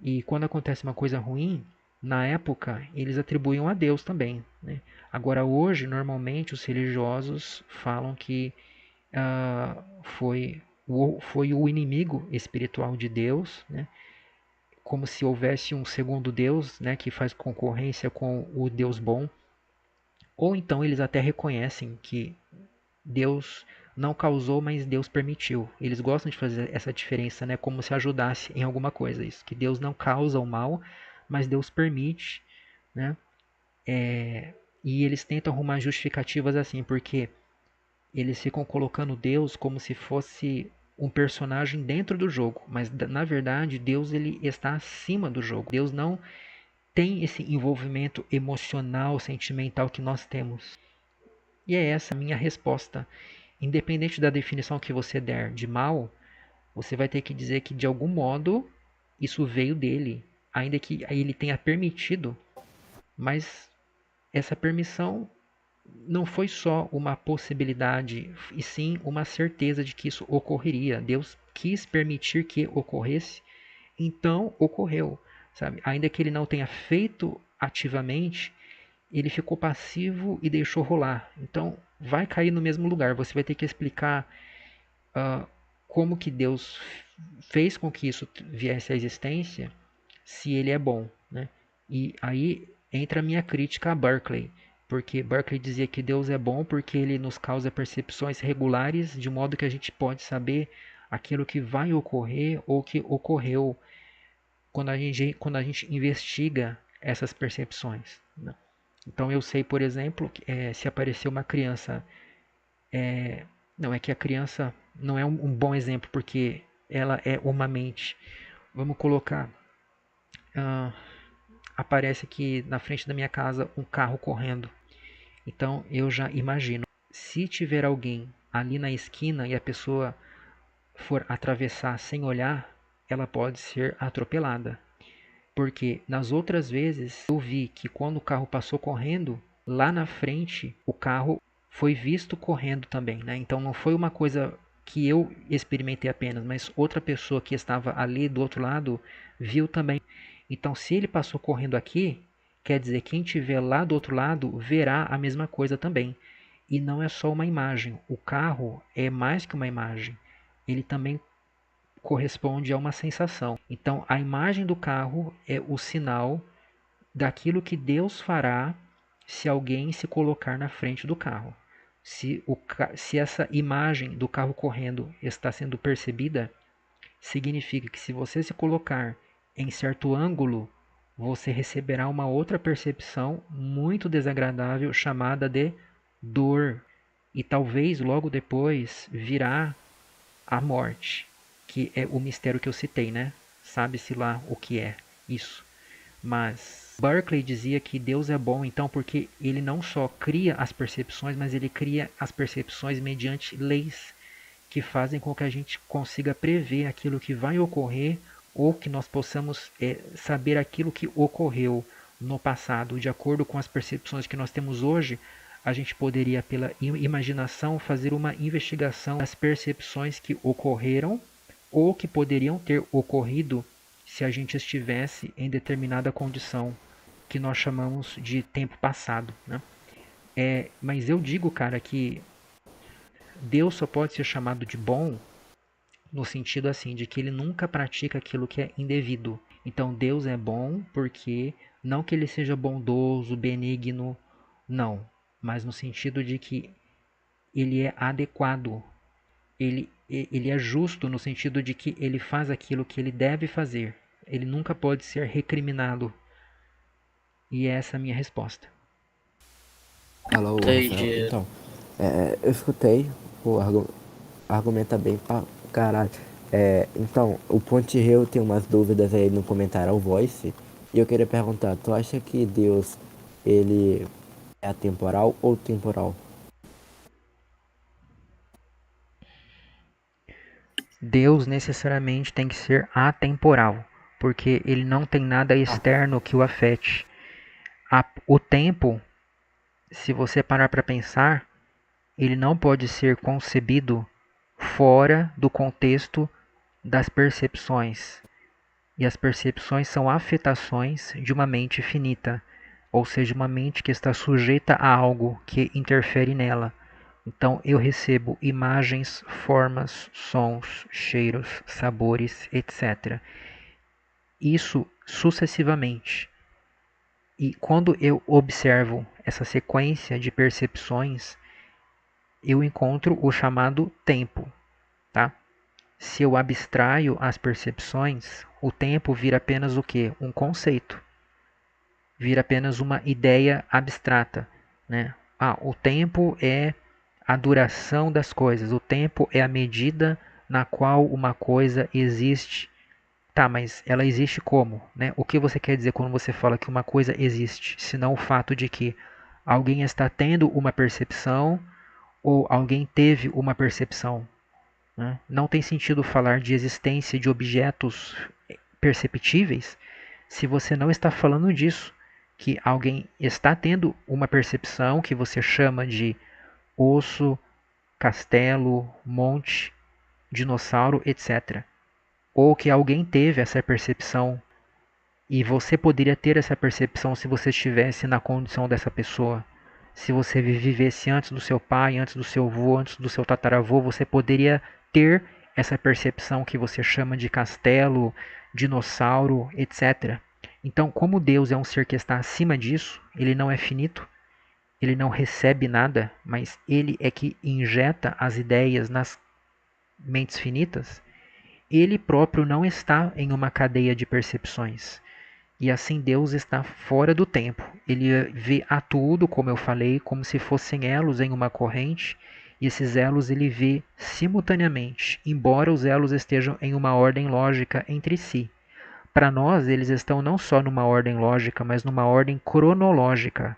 E quando acontece uma coisa ruim, na época eles atribuíam a Deus também, né? Agora hoje, normalmente os religiosos falam que foi o inimigo espiritual de Deus, né? Como se houvesse um segundo Deus, né, que faz concorrência com o Deus bom. Ou então eles até reconhecem que Deus não causou, mas Deus permitiu. Eles gostam de fazer essa diferença, né, como se ajudasse em alguma coisa isso, que Deus não causa o mal, mas Deus permite, né? E eles tentam arrumar justificativas assim, porque eles ficam colocando Deus como se fosse um personagem dentro do jogo, mas na verdade Deus ele está acima do jogo. Deus não tem esse envolvimento emocional, sentimental que nós temos. E é essa a minha resposta. Independente da definição que você der de mal, você vai ter que dizer que de algum modo isso veio dele, ainda que ele tenha permitido, mas essa permissão não foi só uma possibilidade, e sim uma certeza de que isso ocorreria. Deus quis permitir que ocorresse, então ocorreu, sabe? Ainda que ele não tenha feito ativamente, ele ficou passivo e deixou rolar. Então vai cair no mesmo lugar. Você vai ter que explicar uh, como que Deus fez com que isso viesse à existência, se ele é bom, né? E aí entra a minha crítica a Berkeley, porque Berkeley dizia que Deus é bom porque ele nos causa percepções regulares, de modo que a gente pode saber aquilo que vai ocorrer ou que ocorreu quando a gente investiga essas percepções, né? Então eu sei, por exemplo, que, se aparecer uma criança, não é que a criança não é um bom exemplo porque ela é uma mente. Vamos colocar, ah, aparece aqui na frente da minha casa um carro correndo. Então eu já imagino, se tiver alguém ali na esquina e a pessoa for atravessar sem olhar, ela pode ser atropelada. Porque nas outras vezes eu vi que quando o carro passou correndo, lá na frente o carro foi visto correndo também, né? Então não foi uma coisa que eu experimentei apenas, mas outra pessoa que estava ali do outro lado viu também. Então se ele passou correndo aqui, quer dizer que quem estiver lá do outro lado verá a mesma coisa também. E não é só uma imagem, o carro é mais que uma imagem. Ele também corresponde a uma sensação. Então, a imagem do carro é o sinal daquilo que Deus fará se alguém se colocar na frente do carro. Se essa imagem do carro correndo está sendo percebida, significa que se você se colocar em certo ângulo, você receberá uma outra percepção muito desagradável chamada de dor. E talvez logo depois virá a morte, que é o mistério que eu citei, né? Sabe-se lá o que é isso. Mas Berkeley dizia que Deus é bom, então, porque ele não só cria as percepções, mas ele cria as percepções mediante leis que fazem com que a gente consiga prever aquilo que vai ocorrer ou que nós possamos saber aquilo que ocorreu no passado. De acordo com as percepções que nós temos hoje, a gente poderia, pela imaginação, fazer uma investigação das percepções que ocorreram ou que poderiam ter ocorrido se a gente estivesse em determinada condição que nós chamamos de tempo passado, né? Mas eu digo, cara, que Deus só pode ser chamado de bom no sentido assim de que ele nunca pratica aquilo que é indevido. Então Deus é bom porque não que ele seja bondoso, benigno, não, mas no sentido de que ele é adequado. Ele é justo no sentido de que ele faz aquilo que ele deve fazer. Ele nunca pode ser recriminado. E essa é a minha resposta. Alô, Rafael. Entendi. Então, eu escutei, o argumenta bem pra caralho. Então, o Ponte Hill tem umas dúvidas aí no comentário ao Voice. E eu queria perguntar, tu acha que Deus, ele é atemporal ou temporal? Deus necessariamente tem que ser atemporal, porque ele não tem nada externo que o afete. O tempo, se você parar para pensar, ele não pode ser concebido fora do contexto das percepções. E as percepções são afetações de uma mente finita, ou seja, uma mente que está sujeita a algo que interfere nela. Então eu recebo imagens, formas, sons, cheiros, sabores, etc. Isso sucessivamente. E quando eu observo essa sequência de percepções, eu encontro o chamado tempo, tá? Se eu abstraio as percepções, o tempo vira apenas o quê? Um conceito. vira apenas uma ideia abstrata, né? O tempo é a duração das coisas, o tempo é a medida na qual uma coisa existe. Tá, mas ela existe como, né? O que você quer dizer quando você fala que uma coisa existe, senão o fato de que alguém está tendo uma percepção ou alguém teve uma percepção, né? Não tem sentido falar de existência de objetos perceptíveis se você não está falando disso, que alguém está tendo uma percepção que você chama de osso, castelo, monte, dinossauro, etc. Ou que alguém teve essa percepção e você poderia ter essa percepção se você estivesse na condição dessa pessoa. Se você vivesse antes do seu pai, antes do seu avô, antes do seu tataravô, você poderia ter essa percepção que você chama de castelo, dinossauro, etc. Então, como Deus é um ser que está acima disso, ele não é finito, ele não recebe nada, mas ele é que injeta as ideias nas mentes finitas, ele próprio não está em uma cadeia de percepções. E assim Deus está fora do tempo. Ele vê a tudo, como eu falei, como se fossem elos em uma corrente, e esses elos ele vê simultaneamente, embora os elos estejam em uma ordem lógica entre si. Para nós, eles estão não só numa ordem lógica, mas numa ordem cronológica.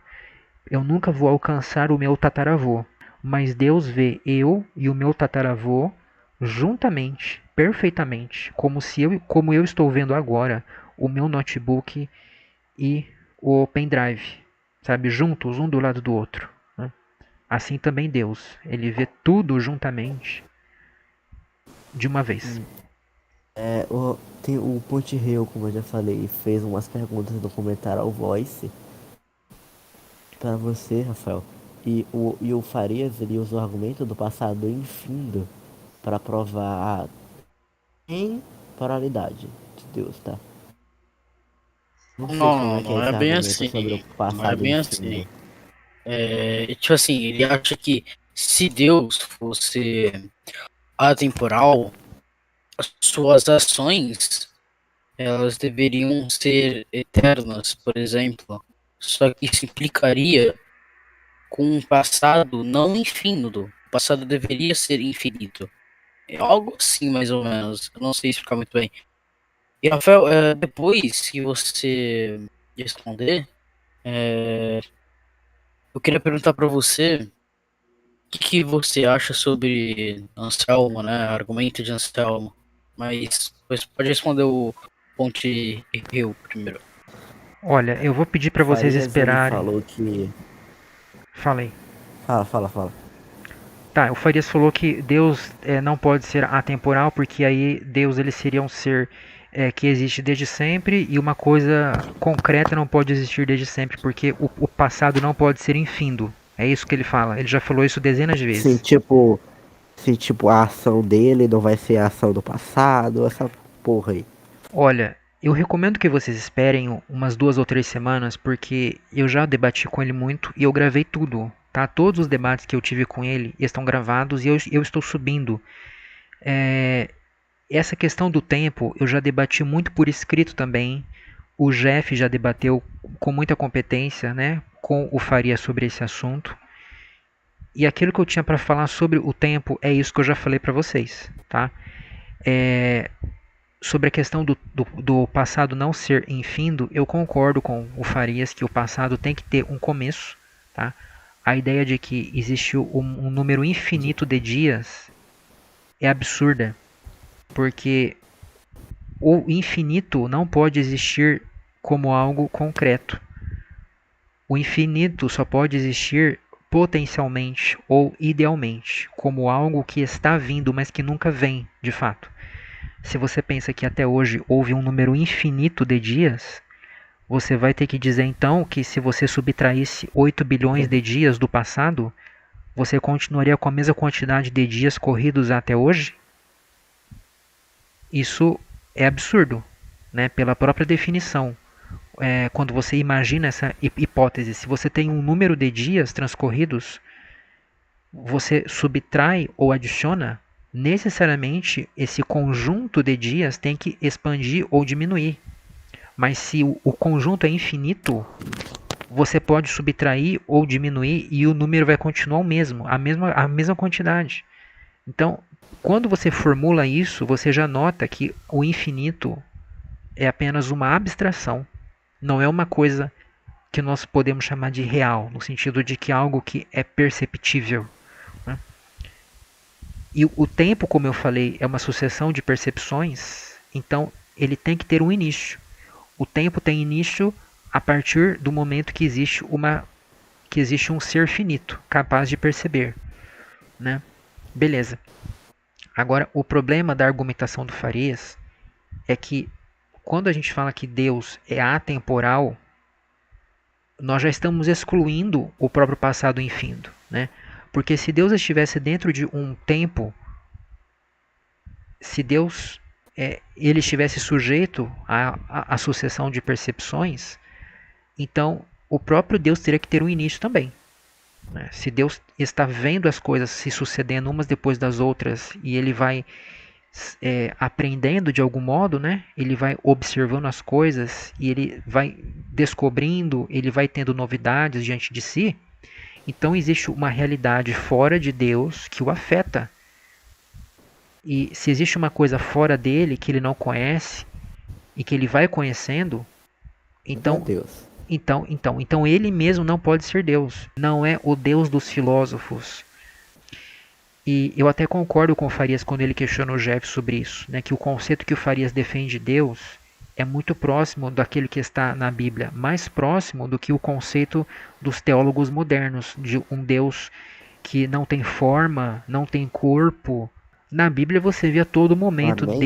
Eu nunca vou alcançar o meu tataravô, mas Deus vê eu e o meu tataravô juntamente, perfeitamente, como eu estou vendo agora o meu notebook e o pendrive, sabe, juntos, um do lado do outro, né? Assim também Deus, ele vê tudo juntamente de uma vez. Tem o Ponte Hill, como eu já falei, fez umas perguntas no comentário ao Voice para você, Rafael. E o Farias, ele usa o argumento do passado infindo para provar a temporalidade de Deus, tá? Não sei Não, como não, é que é não é esse bem argumento sobre o assim. Não é passado bem assim. infindo. Tipo assim, ele acha que se Deus fosse atemporal, as suas ações elas deveriam ser eternas, por exemplo. Só que isso implicaria com um passado não infinito. O passado deveria ser infinito. É algo assim, mais ou menos. Eu não sei explicar muito bem. E, Rafael, depois que você responder, eu queria perguntar para você que você acha sobre Anselmo, né? Argumento de Anselmo. Mas você pode responder o Ponte Rio primeiro. Olha, eu vou pedir O para vocês Farias, ele esperarem. falou que... Falei. Fala. Tá, o Farias falou que Deus não pode ser atemporal, porque aí Deus ele seria um ser que existe desde sempre e uma coisa concreta não pode existir desde sempre, porque o passado não pode ser infindo. É isso que ele fala. Ele já falou isso dezenas de Sim, vezes. tipo... Se, tipo, a ação dele não vai ser a ação do passado, essa porra aí. Olha, eu recomendo que vocês esperem umas 2 ou 3 semanas, porque eu já debati com ele muito e eu gravei tudo. Tá? Todos os debates que eu tive com ele estão gravados e eu estou subindo. Essa questão do tempo eu já debati muito por escrito também. O Jeff já debateu com muita competência, né, com o Faria sobre esse assunto. E aquilo que eu tinha para falar sobre o tempo é isso que eu já falei para vocês, tá? Sobre a questão do passado não ser infindo, eu concordo com o Farias que o passado tem que ter um começo, tá? A ideia de que existe um número infinito de dias é absurda, porque o infinito não pode existir como algo concreto. O infinito só pode existir potencialmente ou idealmente, como algo que está vindo, mas que nunca vem, de fato. Se você pensa que até hoje houve um número infinito de dias, você vai ter que dizer então que se você subtraísse 8 bilhões de dias do passado, você continuaria com a mesma quantidade de dias corridos até hoje? Isso é absurdo, né? Pela própria definição. Quando você imagina essa hipótese, se você tem um número de dias transcorridos, você subtrai ou adiciona, necessariamente esse conjunto de dias tem que expandir ou diminuir. Mas se o conjunto é infinito, você pode subtrair ou diminuir e o número vai continuar o mesmo, a mesma quantidade. Então, quando você formula isso, você já nota que o infinito é apenas uma abstração, não é uma coisa que nós podemos chamar de real, no sentido de que é algo que é perceptível, né? E o tempo, como eu falei, é uma sucessão de percepções, então ele tem que ter um início. O tempo tem início a partir do momento que existe um ser finito, capaz de perceber, né? Beleza. Agora, o problema da argumentação do Farias é que quando a gente fala que Deus é atemporal, nós já estamos excluindo o próprio passado infinito, né? Porque se Deus estivesse dentro de um tempo, se Deus ele estivesse sujeito à sucessão de percepções, então o próprio Deus teria que ter um início também, né? Se Deus está vendo as coisas se sucedendo umas depois das outras e ele vai aprendendo de algum modo, né? Ele vai observando as coisas e ele vai descobrindo, ele vai tendo novidades diante de si. Então existe uma realidade fora de Deus que o afeta. E se existe uma coisa fora dele que ele não conhece e que ele vai conhecendo, Não é então Deus. então ele mesmo não pode ser Deus. Não é o Deus dos filósofos. E eu até concordo com o Farias quando ele questiona o Jeff sobre isso, né, que o conceito que o Farias defende de Deus é muito próximo daquele que está na Bíblia, mais próximo do que o conceito dos teólogos modernos, de um Deus que não tem forma, não tem corpo. Na Bíblia você vê a todo Uma momento mente.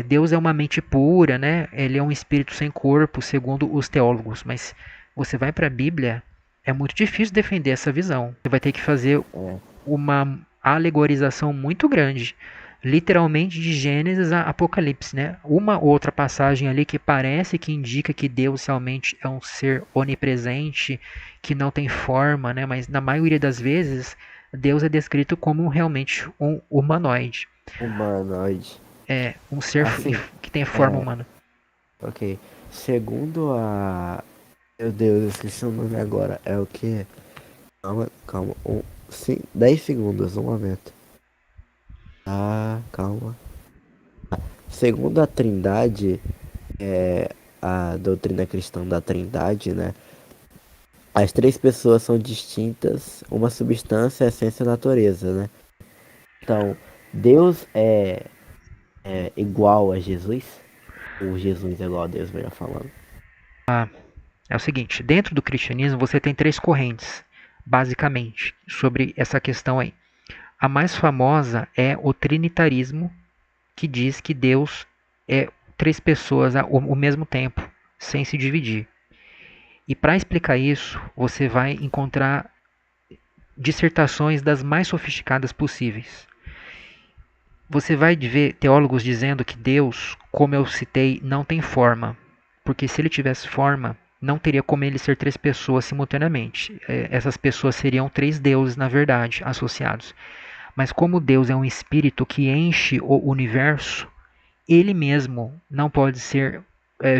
Deus é uma mente pura, né? Ele é um espírito sem corpo, segundo os teólogos, mas você vai para a Bíblia, é muito difícil defender essa visão. Você vai ter que fazer É, uma alegorização muito grande, literalmente de Gênesis a Apocalipse, né? Uma outra passagem ali que parece que indica que Deus realmente é um ser onipresente, que não tem forma, né? Mas na maioria das vezes Deus é descrito como realmente um humanoide, humanoide. um ser Assim, que tem forma é, humana. ok. Segundo a. Meu Deus, eu esqueci o nome agora. É o que? Calma, calma. 10 segundos, um momento. Ah, calma. Segundo a Trindade, a doutrina cristã da Trindade, né? As três pessoas são distintas, uma substância, essência e natureza, né? Então, Deus é igual a Jesus? Ou Jesus é igual a Deus, melhor falando? É o seguinte, dentro do cristianismo você tem três correntes, basicamente, sobre essa questão aí. A mais famosa é o trinitarismo, que diz que Deus é três pessoas ao mesmo tempo, sem se dividir. E para explicar isso, você vai encontrar dissertações das mais sofisticadas possíveis. Você vai ver teólogos dizendo que Deus, como eu citei, não tem forma, porque se ele tivesse forma, não teria como ele ser três pessoas simultaneamente. Essas pessoas seriam três deuses, na verdade, associados. Mas como Deus é um espírito que enche o universo, ele mesmo não pode ser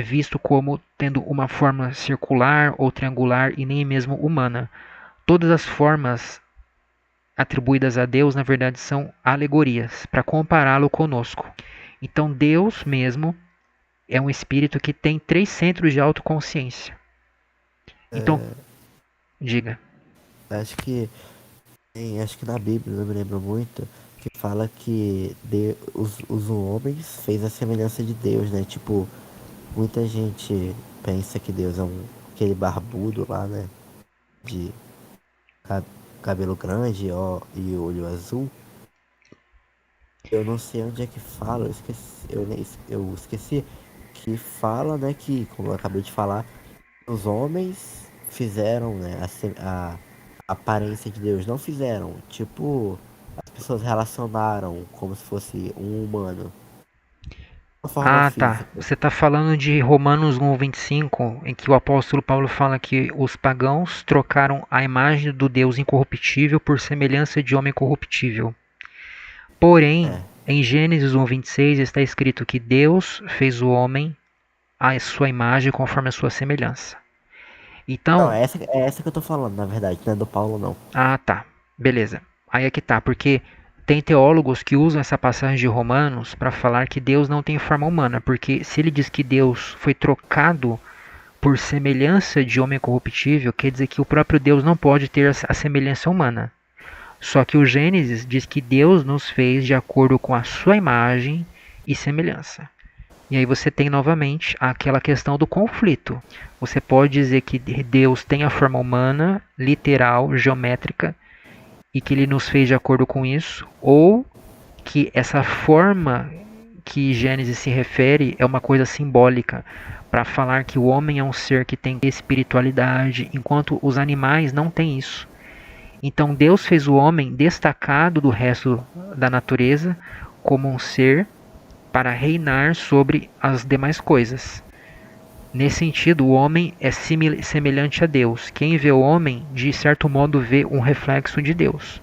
visto como tendo uma forma circular ou triangular e nem mesmo humana. Todas as formas atribuídas a Deus, na verdade, são alegorias para compará-lo conosco. Então, Deus mesmo é um espírito que tem três centros de autoconsciência. Então, diga. Acho que acho que na Bíblia, não me lembro muito, que fala que os homens fez a semelhança de Deus, né? Tipo, muita gente pensa que Deus é aquele barbudo lá, né? De ca- cabelo grande, ó, e olho azul. Eu não sei onde é que fala, eu esqueci que fala, né, que, como eu acabei de falar, os homens fizeram, né, a aparência de Deus, não fizeram, tipo, as pessoas relacionaram como se fosse um humano, de uma forma Ah, tá. física. Você está falando de Romanos 1:25, em que o apóstolo Paulo fala que os pagãos trocaram a imagem do Deus incorruptível por semelhança de homem corruptível. Porém, É, em Gênesis 1:26 está escrito que Deus fez o homem à sua imagem conforme a sua semelhança. Não, Então, é essa que eu tô falando, na verdade, não é do Paulo, não. tá, beleza. Aí é que tá, porque tem teólogos que usam essa passagem de Romanos para falar que Deus não tem forma humana, porque se ele diz que Deus foi trocado por semelhança de homem corruptível, quer dizer que o próprio Deus não pode ter a semelhança humana. Só que o Gênesis diz que Deus nos fez de acordo com a sua imagem e semelhança. E aí você tem novamente aquela questão do conflito. Você pode dizer que Deus tem a forma humana, literal, geométrica, e que ele nos fez de acordo com isso, ou que essa forma que Gênesis se refere é uma coisa simbólica, para falar que o homem é um ser que tem espiritualidade, enquanto os animais não têm isso. Então Deus fez o homem destacado do resto da natureza como um ser para reinar sobre as demais coisas. Nesse sentido, o homem é semelhante a Deus. Quem vê o homem, de certo modo, vê um reflexo de Deus.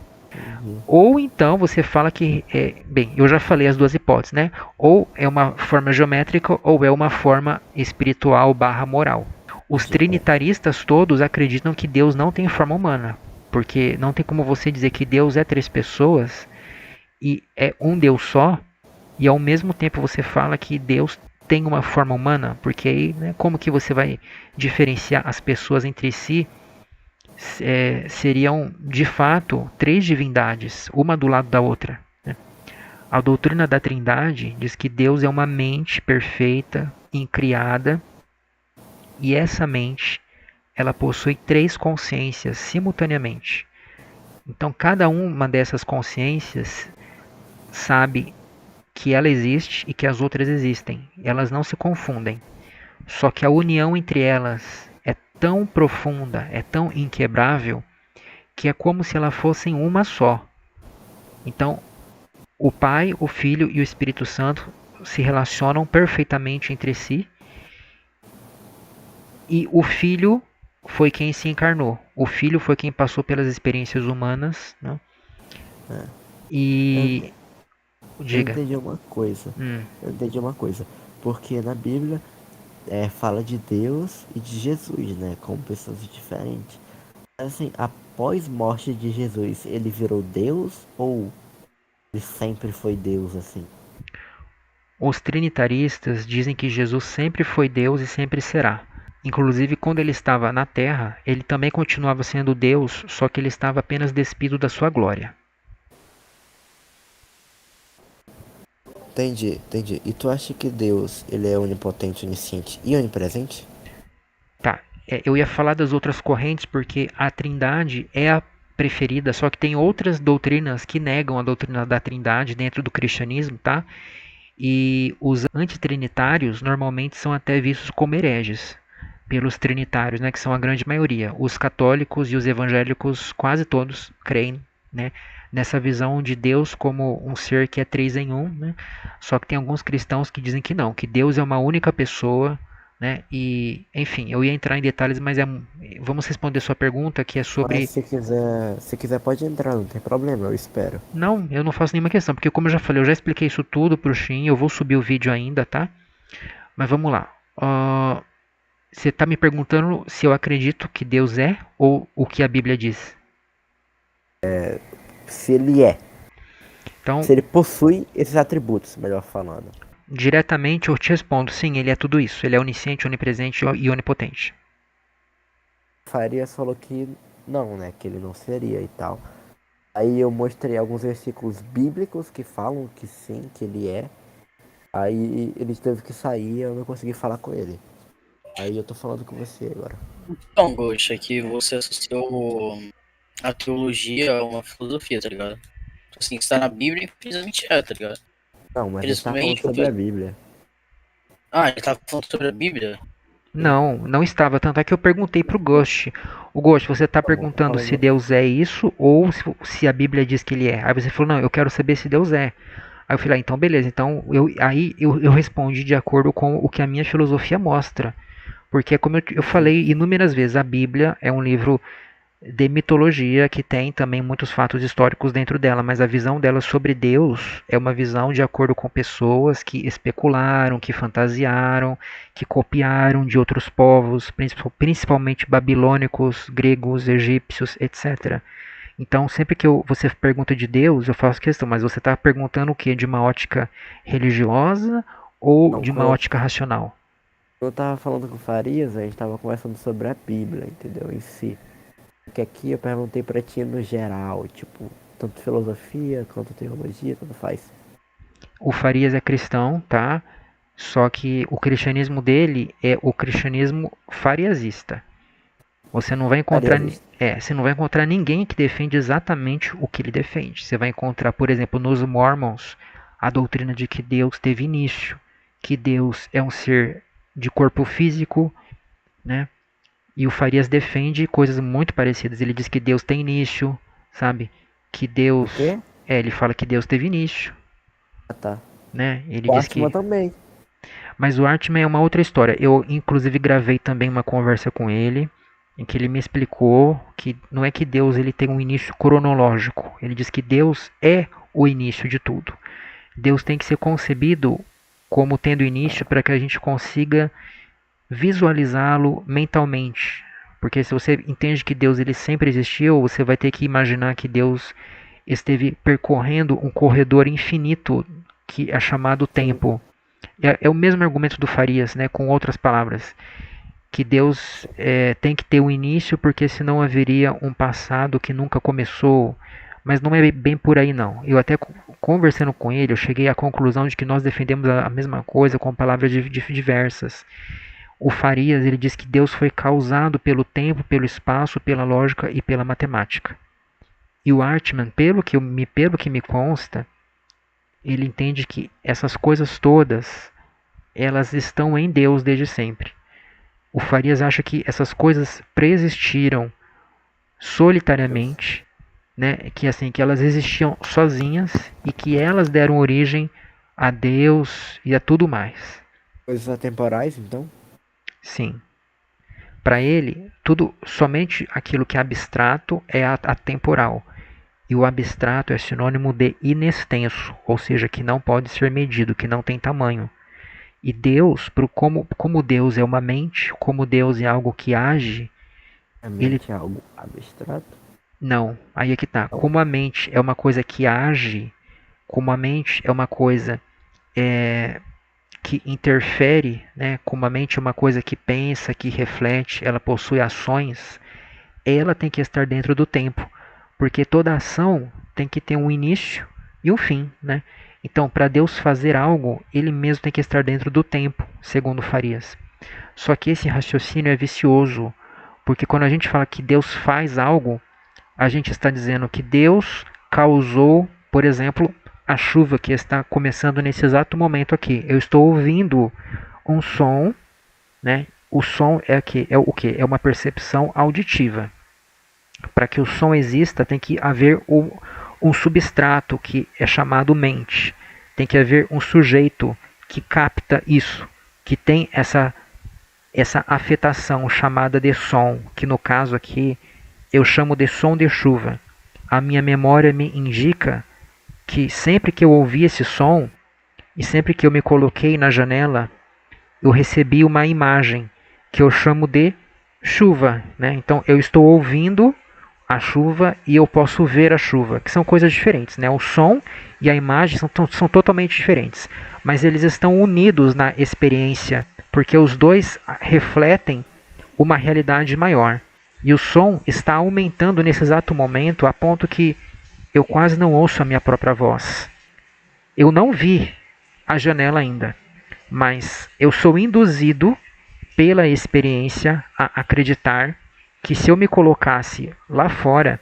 Ou então você fala que, bem, eu já falei as duas hipóteses, né? Ou é uma forma geométrica ou é uma forma espiritual barra moral. Os trinitaristas todos acreditam que Deus não tem forma humana, porque não tem como você dizer que Deus é três pessoas e é um Deus só, e ao mesmo tempo você fala que Deus tem uma forma humana, porque aí, né, como que você vai diferenciar as pessoas entre si? Seriam de fato três divindades, uma do lado da outra, né? A doutrina da Trindade diz que Deus é uma mente perfeita, incriada, e essa mente ela possui três consciências simultaneamente. Então cada uma dessas consciências sabe que ela existe e que as outras existem. Elas não se confundem. Só que a união entre elas é tão profunda, é tão inquebrável, que é como se elas fossem uma só. Então, o Pai, o Filho e o Espírito Santo se relacionam perfeitamente entre si. E o Filho foi quem se encarnou. O Filho foi quem passou pelas experiências humanas, né? E Eu diga. entendi uma coisa. Eu entendi uma coisa. Porque na Bíblia fala de Deus e de Jesus, né? Como pessoas diferentes. Assim, após morte de Jesus, ele virou Deus ou ele sempre foi Deus, assim? Os trinitaristas dizem que Jesus sempre foi Deus e sempre será. Inclusive, quando ele estava na Terra, ele também continuava sendo Deus, só que ele estava apenas despido da sua glória. Entendi, entendi. E tu acha que Deus, ele é onipotente, onisciente e onipresente? Tá, eu ia falar das outras correntes porque a Trindade é a preferida, só que tem outras doutrinas que negam a doutrina da Trindade dentro do cristianismo, tá? E os antitrinitários normalmente são até vistos como hereges pelos trinitários, né, que são a grande maioria. Os católicos e os evangélicos, quase todos, creem, né, nessa visão de Deus como um ser que é três em um, né? Só que tem alguns cristãos que dizem que não, que Deus é uma única pessoa, né? E, enfim, eu ia entrar em detalhes, mas vamos responder sua pergunta, que é Mas sobre. se quiser pode entrar, não tem problema, eu espero. Não, eu não faço nenhuma questão, porque como eu já falei, eu já expliquei isso tudo pro Shin, eu vou subir o vídeo ainda, tá? Mas vamos lá. Você está me perguntando se eu acredito que Deus é ou o que a Bíblia diz? Se ele é, Então, se ele possui esses atributos, melhor falando. diretamente eu te respondo, sim, ele é tudo isso. Ele é onisciente, onipresente e onipotente. Farias falou que não, né? Que ele não seria e tal. Aí eu mostrei alguns versículos bíblicos que falam que sim, que ele é. Aí ele teve que sair e eu não consegui falar com ele. Aí eu tô falando com você agora. Então, Ghost, é que você associou a teologia a uma filosofia, tá ligado? Assim, está na Bíblia, infelizmente é, tá ligado? Não, mas ele tá falando Infelizmente, sobre a Bíblia. Ah, ele tá falando sobre a Bíblia? Não, não estava. Tanto é que eu perguntei pro Ghost. O Ghost, você está Não, tô perguntando se falando. Deus é isso ou se a Bíblia diz que ele é. Aí você falou, não, eu quero saber se Deus é. Aí eu falei, então beleza. Então eu respondi de acordo com o que a minha filosofia mostra. Porque, como eu falei inúmeras vezes, a Bíblia é um livro de mitologia que tem também muitos fatos históricos dentro dela, mas a visão dela sobre Deus é uma visão de acordo com pessoas que especularam, que fantasiaram, que copiaram de outros povos, principalmente babilônicos, gregos, egípcios, etc. Então, sempre que você pergunta de Deus, eu faço questão, mas você está perguntando o quê? De uma ótica religiosa ou Não, de uma ótica racional? eu tava falando com o Farias, a gente tava conversando sobre a Bíblia, entendeu? Em si. Porque aqui eu perguntei pra ti no geral, tipo, tanto filosofia quanto teologia, tanto faz. O Farias é cristão, tá? Só que o cristianismo dele é o cristianismo fariasista. Você não vai encontrar, Farias, você não vai encontrar ninguém que defende exatamente o que ele defende. Você vai encontrar, por exemplo, nos Mormons, a doutrina de que Deus teve início, que Deus é um ser de corpo físico, né? E o Farias defende coisas muito parecidas. Ele diz que Deus tem início, sabe? Que o Deus, quê? ele fala que Deus teve início, Ah, tá. né? Ele O diz Atman que também. mas o Artman é uma outra história. Eu, inclusive, gravei também uma conversa com ele, em que ele me explicou que não é que Deus ele tem um início cronológico. Ele diz que Deus é o início de tudo. Deus tem que ser concebido como tendo início para que a gente consiga visualizá-lo mentalmente. Porque se você entende que Deus ele sempre existiu, você vai ter que imaginar que Deus esteve percorrendo um corredor infinito que é chamado Sim. tempo. É o mesmo argumento do Farias, né, com outras palavras, que Deus tem que ter um início porque senão haveria um passado que nunca começou, mas não é bem por aí não. Eu até conversando com ele, eu cheguei à conclusão de que nós defendemos a mesma coisa com palavras diversas. O Farias ele diz que Deus foi causado pelo tempo, pelo espaço, pela lógica e pela matemática. E o Artman, pelo que me consta, ele entende que essas coisas todas elas estão em Deus desde sempre. O Farias acha que essas coisas preexistiram solitariamente, né? Que assim que elas existiam sozinhas e que elas deram origem a Deus e a tudo mais. Coisas atemporais, então. Sim. Para ele, tudo somente aquilo que é abstrato é atemporal. E o abstrato é sinônimo de inextenso, ou seja, que não pode ser medido, que não tem tamanho. E Deus, como Deus é uma mente, como Deus é algo que age, A ele mente é algo abstrato. não. Aí é que tá. Então, Como a mente é uma coisa que age, como a mente é uma coisa que interfere, né? Como a mente é uma coisa que pensa, que reflete, ela possui ações, ela tem que estar dentro do tempo, porque toda ação tem que ter um início e um fim, né? Então, para Deus fazer algo, ele mesmo tem que estar dentro do tempo, segundo Farias. Só que esse raciocínio é vicioso, porque quando a gente fala que Deus faz algo, a gente está dizendo que Deus causou, por exemplo, a chuva que está começando nesse exato momento aqui. Eu estou ouvindo um som, né? O som é o que? É uma percepção auditiva. Para que o som exista, tem que haver um substrato que é chamado mente. Tem que haver um sujeito que capta isso, que tem essa afetação chamada de som, que no caso aqui eu chamo de som de chuva. A minha memória me indica que sempre que eu ouvi esse som e sempre que eu me coloquei na janela, eu recebi uma imagem que eu chamo de chuva, né? Então eu estou ouvindo a chuva e eu posso ver a chuva, que são coisas diferentes, né? O som e a imagem são totalmente diferentes, mas eles estão unidos na experiência, porque os dois refletem uma realidade maior. E o som está aumentando nesse exato momento a ponto que eu quase não ouço a minha própria voz. Eu não vi a janela ainda, mas eu sou induzido pela experiência a acreditar que se eu me colocasse lá fora,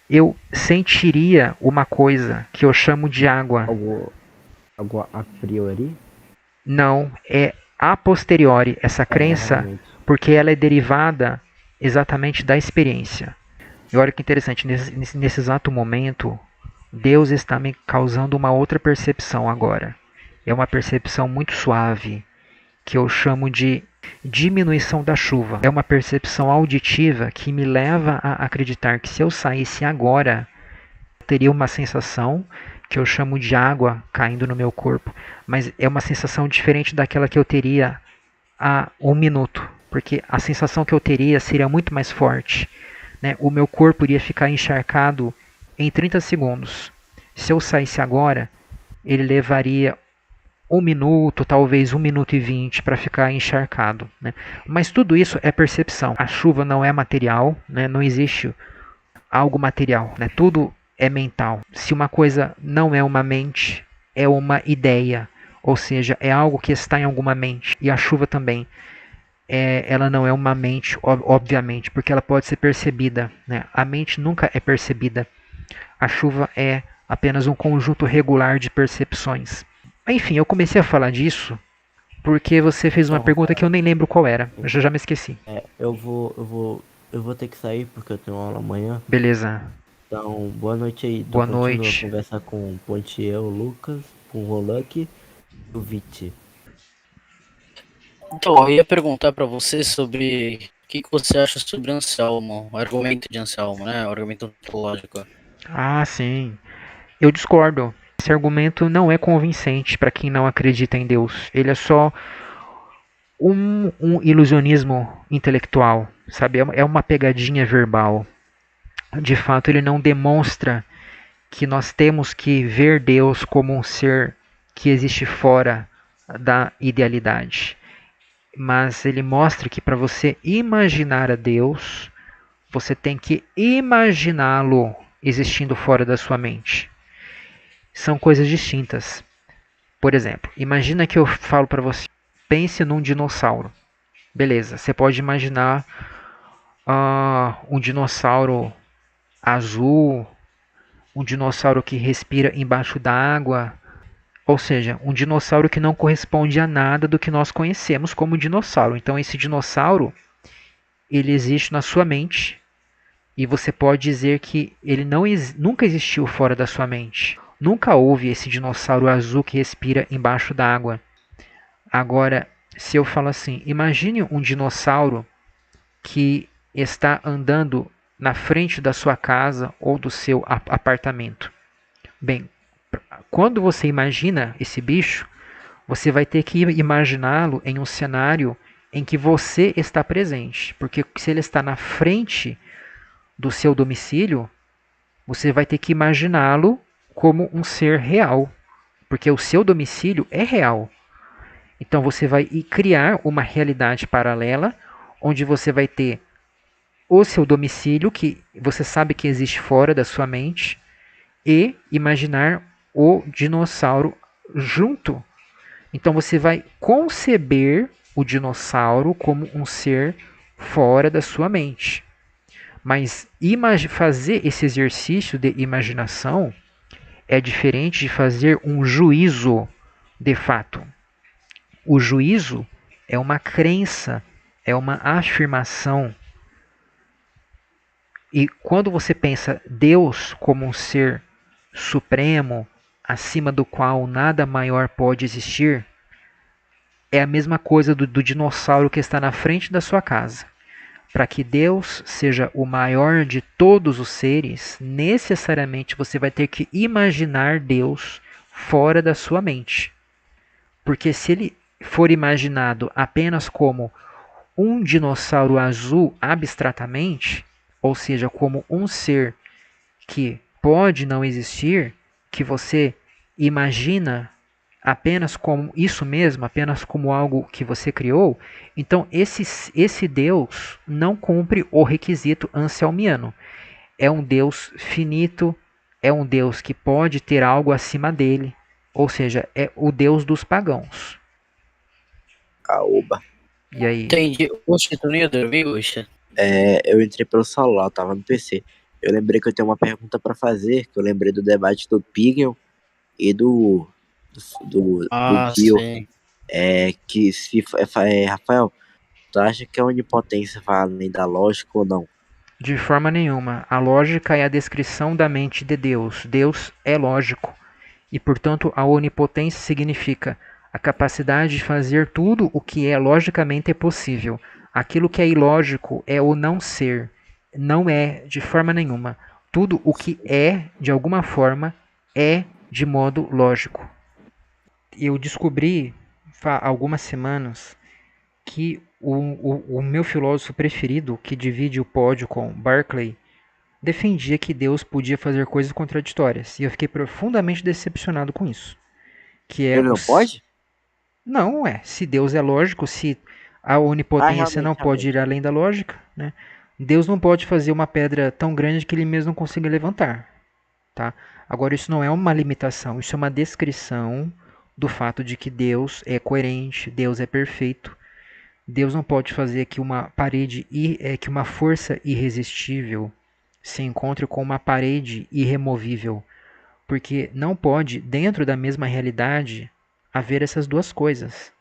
eu sentiria uma coisa que eu chamo de água. algo a priori. Não, é a posteriori essa crença, Realmente. porque ela é derivada exatamente da experiência. E olha que interessante, nesse exato momento, Deus está me causando uma outra percepção agora. É uma percepção muito suave, que eu chamo de Diminuição da chuva. É uma percepção auditiva que me leva a acreditar que se eu saísse agora, teria uma sensação que eu chamo de água caindo no meu corpo, mas é uma sensação diferente daquela que eu teria há um minuto, porque a sensação que eu teria seria muito mais forte, né? O meu corpo iria ficar encharcado em 30 segundos. Se eu saísse agora, ele levaria um minuto, talvez 1 minuto e 20 para ficar encharcado, né? Mas tudo isso é percepção. A chuva não é material, né? Não existe algo material, né? Tudo é mental. Se uma coisa não é uma mente, é uma ideia, ou seja, é algo que está em alguma mente. E a chuva também, ela não é uma mente, obviamente, porque ela pode ser percebida, né? A mente nunca é percebida. A chuva é apenas um conjunto regular de percepções. Enfim, eu comecei a falar disso porque você fez uma Então, pergunta que eu nem lembro qual era. Eu já me esqueci. eu vou ter que sair porque eu tenho aula amanhã. Beleza. Então, boa noite aí. Tu Boa continua a noite. conversar com o Pontiel, o Lucas, com o Rolank e o Viti. Então, eu ia perguntar para você sobre o que você acha sobre Anselmo, o argumento de Anselmo, né? O argumento ontológico. Ah, sim. Eu discordo. Esse argumento não é convincente para quem não acredita em Deus. Ele é só um ilusionismo intelectual, sabe? É uma pegadinha verbal. De fato, ele não demonstra que nós temos que ver Deus como um ser que existe fora da idealidade. Mas ele mostra que para você imaginar a Deus, você tem que imaginá-lo existindo fora da sua mente. São coisas distintas. Por exemplo, imagina que eu falo para você, pense num dinossauro. Beleza, você pode imaginar um dinossauro azul, um dinossauro que respira embaixo da água, ou seja, um dinossauro que não corresponde a nada do que nós conhecemos como dinossauro. Então esse dinossauro, ele existe na sua mente e você pode dizer que ele nunca existiu fora da sua mente. Nunca houve esse dinossauro azul que respira embaixo da água. Agora, se eu falo assim, imagine um dinossauro que está andando na frente da sua casa ou do seu apartamento. Bem, quando você imagina esse bicho, você vai ter que imaginá-lo em um cenário em que você está presente, porque se ele está na frente do seu domicílio, você vai ter que imaginá-lo como um ser real, porque o seu domicílio é real. Então você vai criar uma realidade paralela onde você vai ter o seu domicílio, que você sabe que existe fora da sua mente, e imaginar o dinossauro junto. Então você vai conceber o dinossauro como um ser fora da sua mente. Mas fazer esse exercício de imaginação é diferente de fazer um juízo de fato. O juízo é uma crença, é uma afirmação. E quando você pensa Deus como um ser supremo, acima do qual nada maior pode existir, é a mesma coisa do dinossauro que está na frente da sua casa. Para que Deus seja o maior de todos os seres, necessariamente você vai ter que imaginar Deus fora da sua mente. Porque se ele for imaginado apenas como um dinossauro azul abstratamente, ou seja, como um ser que pode não existir, que você imagina apenas como isso mesmo, apenas como algo que você criou, então esse Deus não cumpre o requisito anselmiano. É um Deus finito, é um Deus que pode ter algo acima dele, ou seja, é o Deus dos pagãos. Oba. E aí? Entendi. Oxe, tu não ia dormir, oxe? Eu entrei pelo celular, eu tava no PC. Eu lembrei que eu tenho uma pergunta pra fazer, que eu lembrei do debate do Pigel e do Dio. Sim. Que se Rafael, tu acha que a onipotência vai além da lógica ou não? De forma nenhuma. A lógica é a descrição da mente de Deus. Deus é lógico. E, portanto, a onipotência significa a capacidade de fazer tudo o que é logicamente possível. Aquilo que é ilógico é o não ser. Não é de forma nenhuma. Tudo o que é, de alguma forma, é de modo lógico. Eu descobri há algumas semanas que o meu filósofo preferido, que divide o pódio com Berkeley, defendia que Deus podia fazer coisas contraditórias. E eu fiquei profundamente decepcionado com isso. Que é Ele não pode? Não, se Deus é lógico, se a onipotência não pode ir além da lógica, né? Deus não pode fazer uma pedra tão grande que ele mesmo não consiga levantar, tá? Agora, isso não é uma limitação, isso é uma descrição do fato de que Deus é coerente, Deus é perfeito. Deus não pode fazer que uma parede, que uma força irresistível se encontre com uma parede irremovível, porque não pode, dentro da mesma realidade, haver essas duas coisas.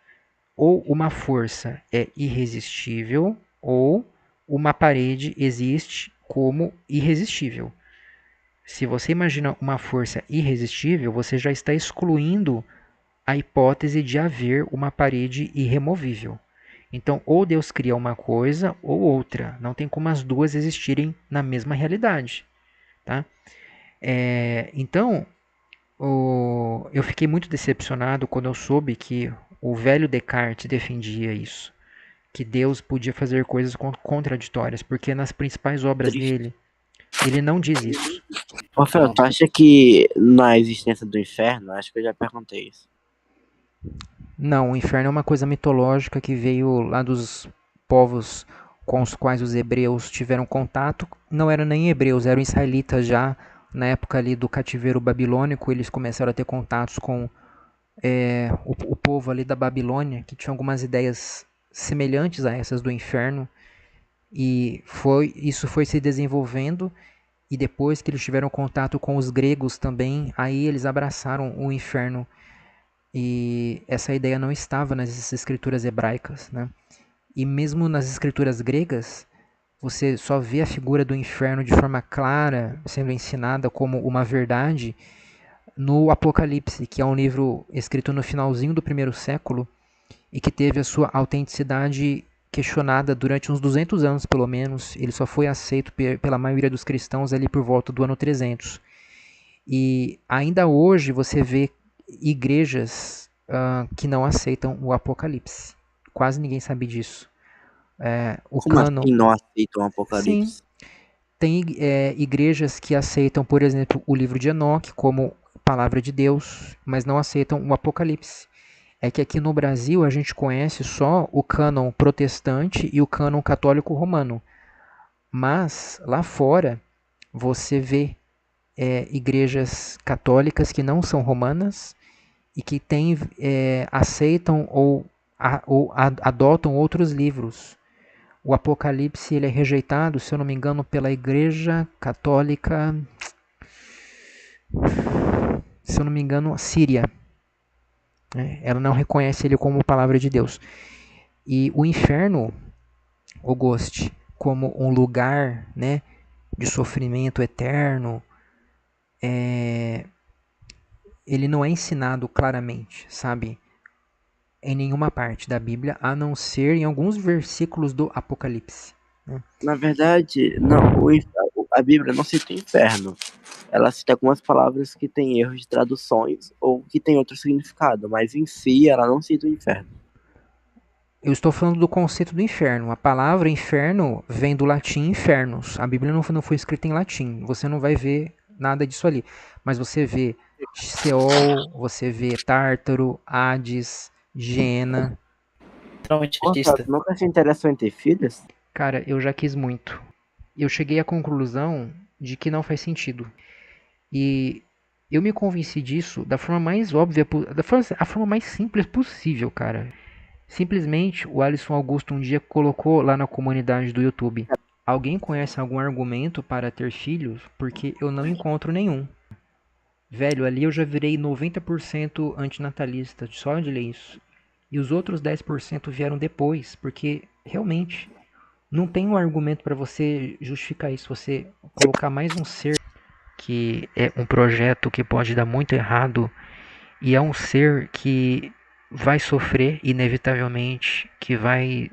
Ou uma força é irresistível, ou uma parede existe como irresistível. Se você imagina uma força irresistível, você já está excluindo a hipótese de haver uma parede irremovível. Então, ou Deus cria uma coisa ou outra. Não tem como as duas existirem na mesma realidade. Tá? Então, eu fiquei muito decepcionado quando eu soube que o velho Descartes defendia isso. Que Deus podia fazer coisas contraditórias. Porque nas principais obras dele, ele não diz isso. Rafael, tu acha que na existência do inferno, acho que eu já perguntei isso. Não, o inferno é uma coisa mitológica que veio lá dos povos com os quais os hebreus tiveram contato. Não eram nem hebreus, eram israelitas já. Na época ali do cativeiro babilônico, eles começaram a ter contatos com o povo ali da Babilônia, que tinha algumas ideias semelhantes a essas do inferno. E isso foi se desenvolvendo. E depois que eles tiveram contato com os gregos também, aí eles abraçaram o inferno. E essa ideia não estava nas escrituras hebraicas, né? E mesmo nas escrituras gregas, você só vê a figura do inferno de forma clara, sendo ensinada como uma verdade, no Apocalipse, que é um livro escrito no finalzinho do primeiro século e que teve a sua autenticidade questionada durante uns 200 anos, pelo menos. Ele só foi aceito pela maioria dos cristãos ali por volta do ano 300. E ainda hoje você vê igrejas que não aceitam o Apocalipse. Quase ninguém sabe disso. Como assim não aceitam o Apocalipse? Sim. Tem igrejas que aceitam, por exemplo, o livro de Enoque como palavra de Deus, mas não aceitam o Apocalipse. É que aqui no Brasil a gente conhece só o cânon protestante e o cânon católico romano. Mas lá fora você vê igrejas católicas que não são romanas e que aceitam ou adotam outros livros. O Apocalipse ele é rejeitado, se eu não me engano, pela Igreja Católica, se eu não me engano, Síria. Ela não reconhece ele como palavra de Deus. E o inferno, o Ghost, como um lugar, né, de sofrimento eterno, ele não é ensinado claramente, sabe? Em nenhuma parte da Bíblia, a não ser em alguns versículos do Apocalipse. Né? Na verdade, não, a Bíblia não cita o inferno. Ela cita algumas palavras que têm erros de traduções ou que têm outro significado, mas em si ela não cita o inferno. Eu estou falando do conceito do inferno. A palavra inferno vem do latim infernos. A Bíblia não foi escrita em latim. Você não vai ver nada disso ali. Mas você vê Seol, você vê Tártaro, Hades, Geena. Nossa, nunca se interessou em ter filhos? Cara, eu já quis muito. Eu cheguei à conclusão de que não faz sentido. E eu me convenci disso da forma mais óbvia, a forma mais simples possível, cara. Simplesmente o Alisson Augusto um dia colocou lá na comunidade do YouTube: alguém conhece algum argumento para ter filhos? Porque eu não encontro nenhum. Velho, ali eu já virei 90% antinatalista, só de ler isso. E os outros 10% vieram depois, porque realmente não tem um argumento para você justificar isso. Você colocar mais um ser que é um projeto que pode dar muito errado e é um ser que vai sofrer inevitavelmente, que vai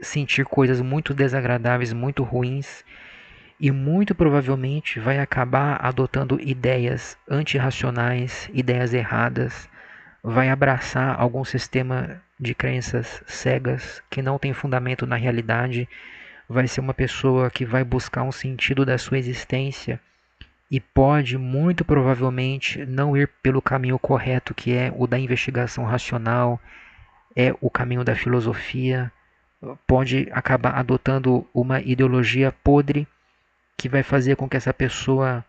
sentir coisas muito desagradáveis, muito ruins, e muito provavelmente vai acabar adotando ideias antirracionais, ideias erradas, vai abraçar algum sistema de crenças cegas que não tem fundamento na realidade, vai ser uma pessoa que vai buscar um sentido da sua existência e pode muito provavelmente não ir pelo caminho correto, que é o da investigação racional, é o caminho da filosofia, pode acabar adotando uma ideologia podre que vai fazer com que essa pessoa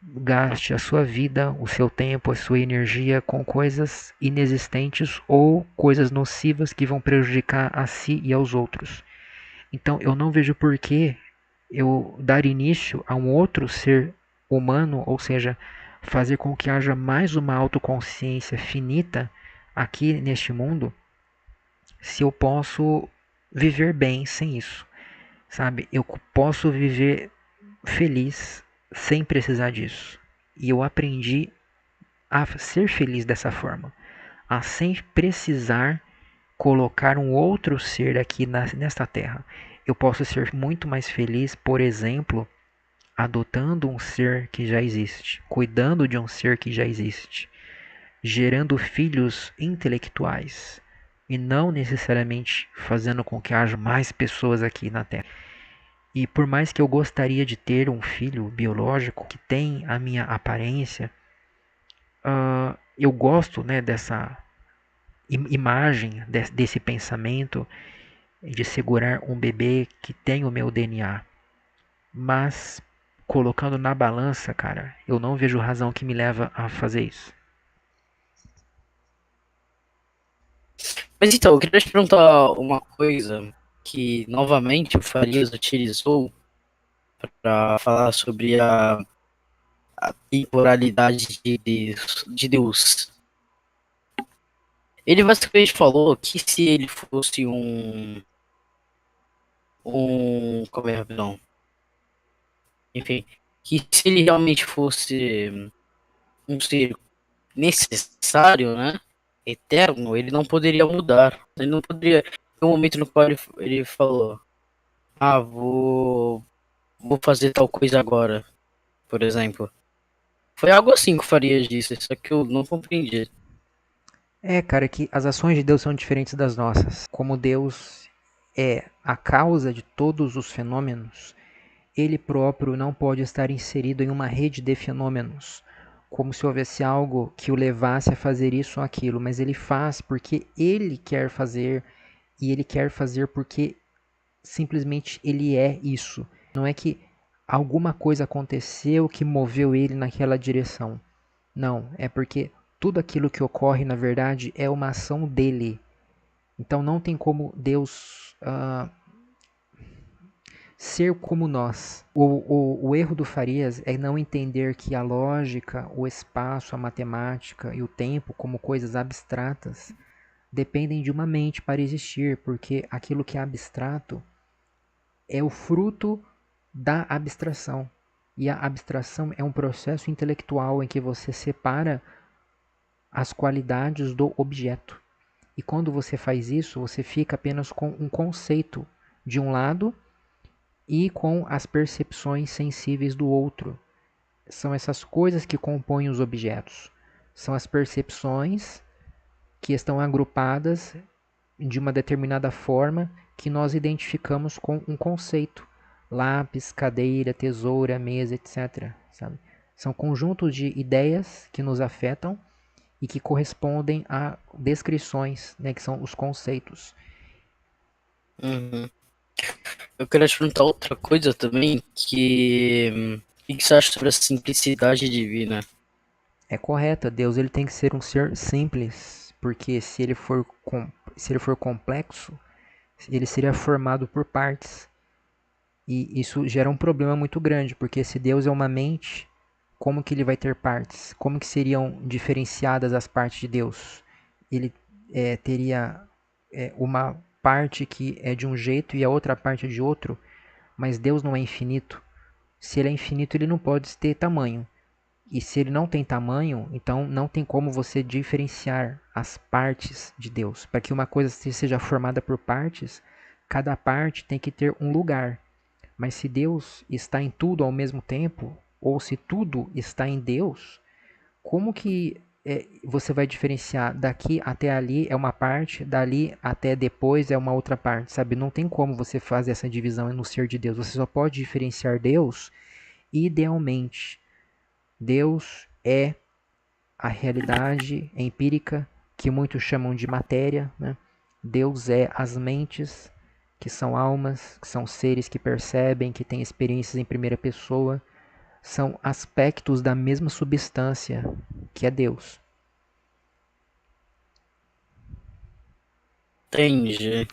gaste a sua vida, o seu tempo, a sua energia com coisas inexistentes ou coisas nocivas que vão prejudicar a si e aos outros. Então eu não vejo por que eu dar início a um outro ser humano, ou seja, fazer com que haja mais uma autoconsciência finita aqui neste mundo, se eu posso viver bem sem isso, sabe? Eu posso viver feliz sem precisar disso. E eu aprendi a ser feliz dessa forma, a sem precisar colocar um outro ser aqui nesta terra. Eu posso ser muito mais feliz, por exemplo, adotando um ser que já existe, cuidando de um ser que já existe, gerando filhos intelectuais e não necessariamente fazendo com que haja mais pessoas aqui na Terra. E por mais que eu gostaria de ter um filho biológico que tem a minha aparência, eu gosto, né, dessa imagem, desse pensamento de segurar um bebê que tem o meu DNA. Mas colocando na balança, cara, eu não vejo razão que me leva a fazer isso. Mas então, eu queria te perguntar uma coisa que novamente o Farias utilizou para falar sobre a temporalidade de Deus. Ele basicamente falou que se ele fosse como é, não, enfim, que se ele realmente fosse um ser necessário, né, eterno, ele não poderia mudar. Ele não poderia. No momento no qual ele falou, ah, vou fazer tal coisa agora, por exemplo. Foi algo assim que o Farias disse, só que eu não compreendi. É, cara, que as ações de Deus são diferentes das nossas. Como Deus é a causa de todos os fenômenos, ele próprio não pode estar inserido em uma rede de fenômenos, como se houvesse algo que o levasse a fazer isso ou aquilo, mas ele faz porque ele quer fazer e ele quer fazer porque simplesmente ele é isso. Não é que alguma coisa aconteceu que moveu ele naquela direção. Não, é porque tudo aquilo que ocorre, na verdade, é uma ação dele. Então não tem como Deus ser como nós. O erro do Farias é não entender que a lógica, o espaço, a matemática e o tempo, como coisas abstratas, dependem de uma mente para existir, porque aquilo que é abstrato é o fruto da abstração. E a abstração é um processo intelectual em que você separa as qualidades do objeto. E quando você faz isso, você fica apenas com um conceito de um lado e com as percepções sensíveis do outro. São essas coisas que compõem os objetos. São as percepções que estão agrupadas de uma determinada forma que nós identificamos com um conceito. Lápis, cadeira, tesoura, mesa, etc. Sabe? São conjuntos de ideias que nos afetam e que correspondem a descrições, né, que são os conceitos. Uhum. Eu queria te perguntar outra coisa também, o que você acha sobre a simplicidade divina? É correta, Deus ele tem que ser um ser simples, porque se ele for complexo, ele seria formado por partes. E isso gera um problema muito grande, porque se Deus é uma mente, como que ele vai ter partes? Como que seriam diferenciadas as partes de Deus? Ele teria uma parte que é de um jeito e a outra parte de outro, mas Deus não é infinito. Se ele é infinito, ele não pode ter tamanho. E se ele não tem tamanho, então não tem como você diferenciar as partes de Deus. Para que uma coisa seja formada por partes, cada parte tem que ter um lugar. Mas se Deus está em tudo ao mesmo tempo, ou se tudo está em Deus, como que você vai diferenciar daqui até ali é uma parte, dali até depois é uma outra parte, sabe? Não tem como você fazer essa divisão no ser de Deus. Você só pode diferenciar Deus idealmente. Deus é a realidade empírica que muitos chamam de matéria, né? Deus é as mentes, que são almas, que são seres que percebem, que têm experiências em primeira pessoa, são aspectos da mesma substância que é Deus. Entendi.